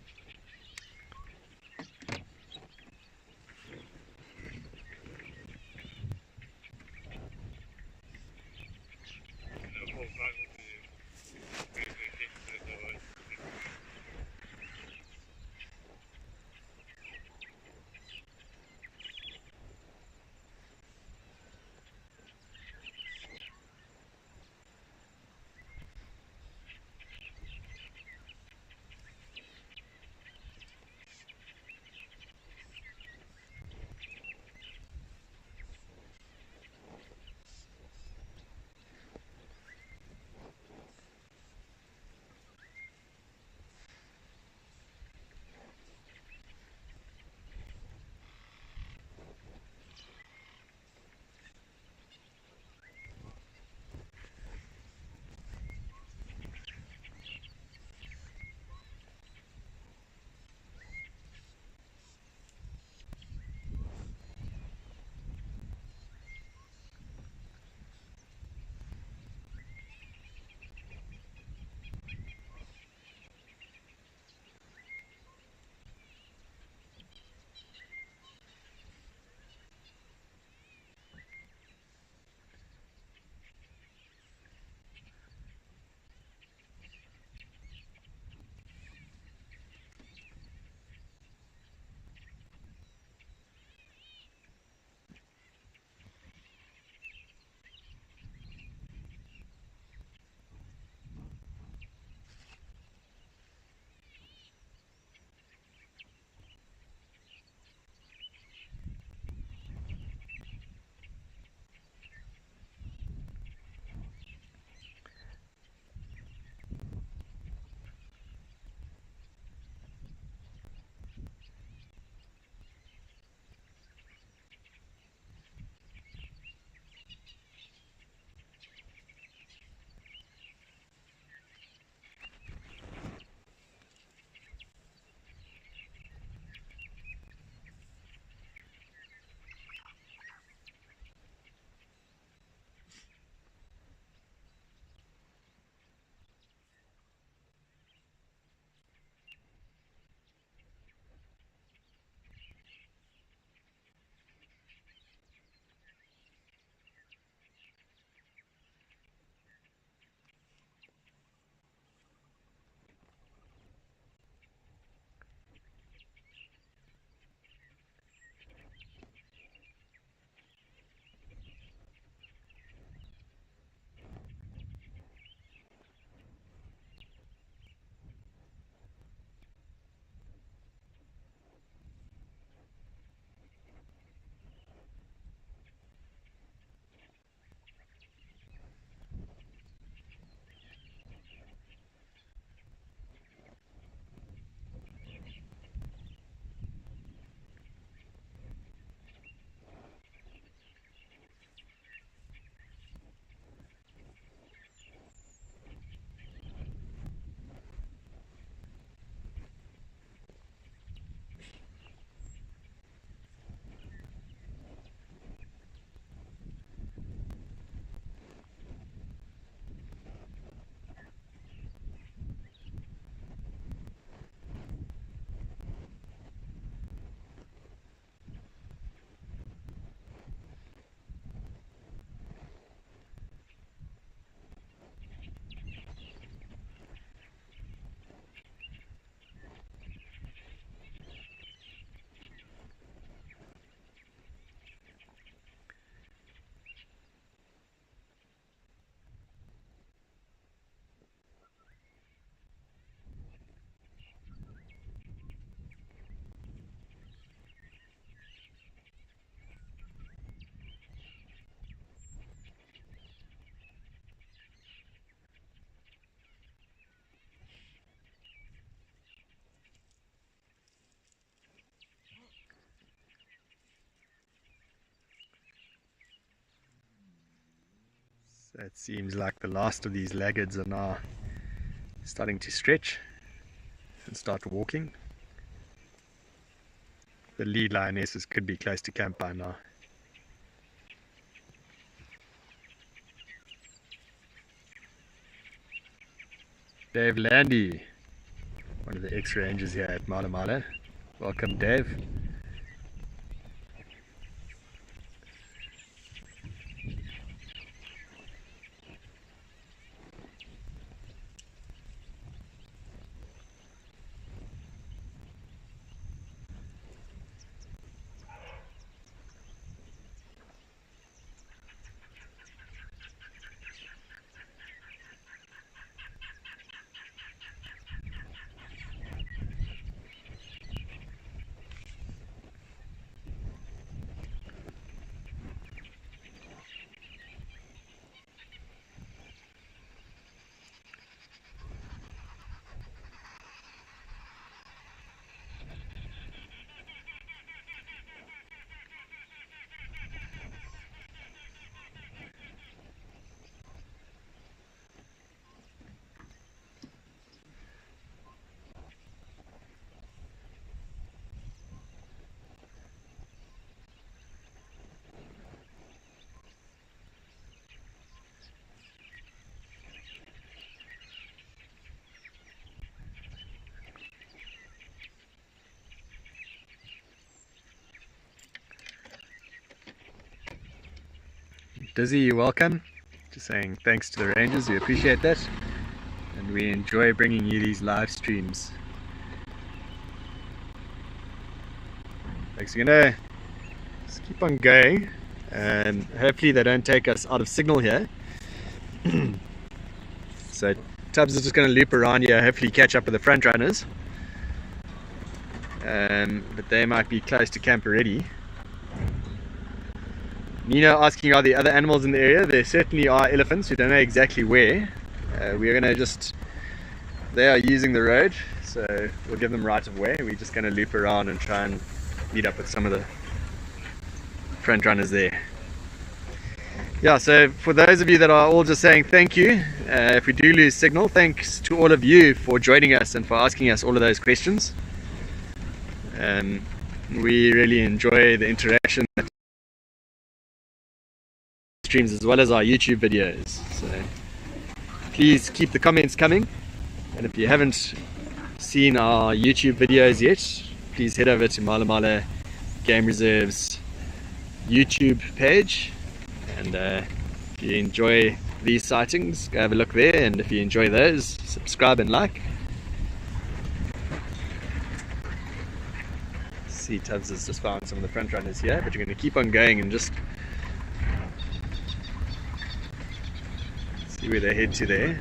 So it seems like the last of these laggards are now starting to stretch and start walking. The lead lionesses could be close to camp by now. Dave Landy, one of the ex-rangers here at Malamala. Welcome, Dave. Dizzy, you're welcome. Just saying thanks to the rangers, we appreciate that, and we enjoy bringing you these live streams. Thanks. We're gonna just keep on going, and hopefully they don't take us out of signal here. So Tubbs is just going to loop around here, hopefully catch up with the front runners, but they might be close to camp already. Nina asking, are there other animals in the area? There certainly are elephants. We don't know exactly where. We're going to they are using the road, so we'll give them right of way. We're just going to loop around and try and meet up with some of the front runners there. Yeah, so for those of you that are all just saying thank you, if we do lose signal, thanks to all of you for joining us and for asking us all of those questions. We really enjoy the interaction streams as well as our YouTube videos, so please keep the comments coming, and if you haven't seen our YouTube videos yet, please head over to Malamala Game Reserve's YouTube page, and if you enjoy these sightings, go have a look there, and if you enjoy those, subscribe and like. See, Tubbs has just found some of the front runners here, but you're going to keep on going and just see where they head to there.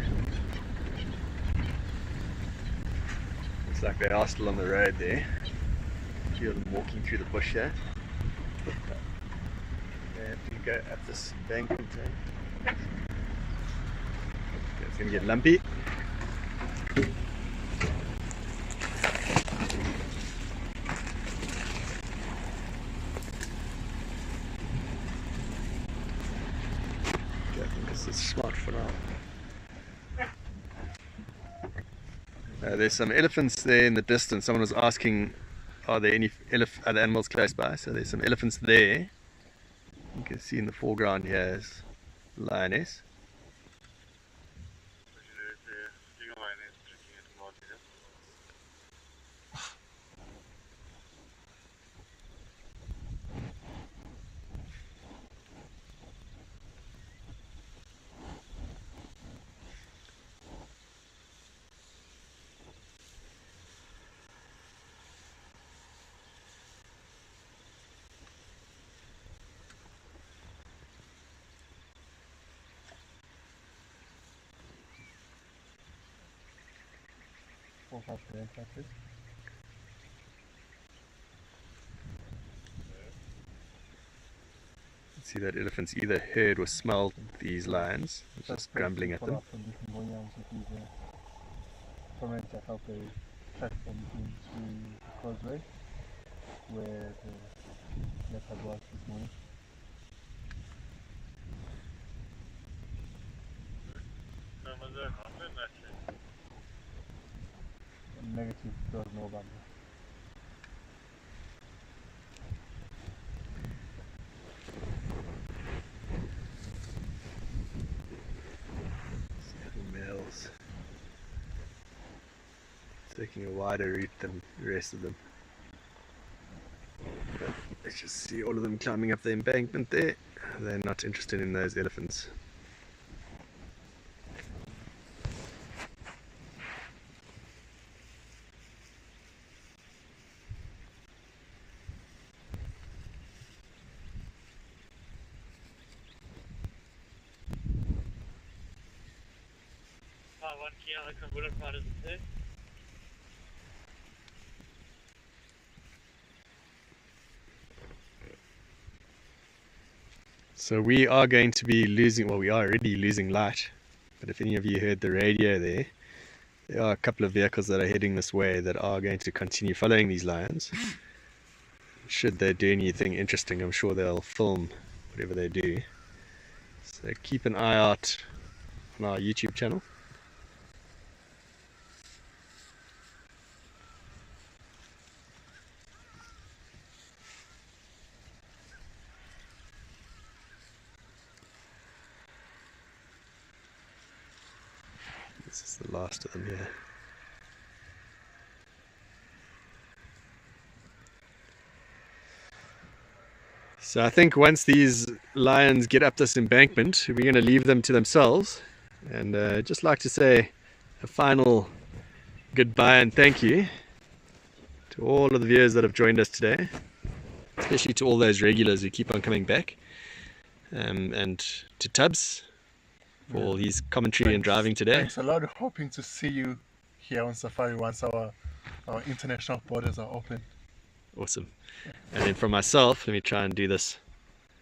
Looks like they are still on the road there. A few of them walking through the bush here. They have to go up this embankment. It's going to get lumpy. Smart for now. There's some elephants there in the distance. Someone was asking, are there any other animals close by? So there's some elephants there. You can see in the foreground here is lioness. See that elephants either heard or smelled these lions, just grumbling at them. Where the leopard was this morning. Negative does no bumper. Males taking a wider route than the rest of them. But let's just see all of them climbing up the embankment there. They're not interested in those elephants. One key on the Kambula Pride is there. So we are going to be losing, well, we are already losing light, but if any of you heard the radio there are a couple of vehicles that are heading this way that are going to continue following these lions. Should they do anything interesting, I'm sure they'll film whatever they do. So keep an eye out on our YouTube channel. This is the last of them here. So I think once these lions get up this embankment, we're going to leave them to themselves. And I'd just like to say a final goodbye and thank you to all of the viewers that have joined us today, especially to all those regulars who keep on coming back, and to Tubbs for all his commentary and driving today. Thanks a lot. Hoping to see you here on safari once our international borders are open. Awesome. And then for myself, let me try and do this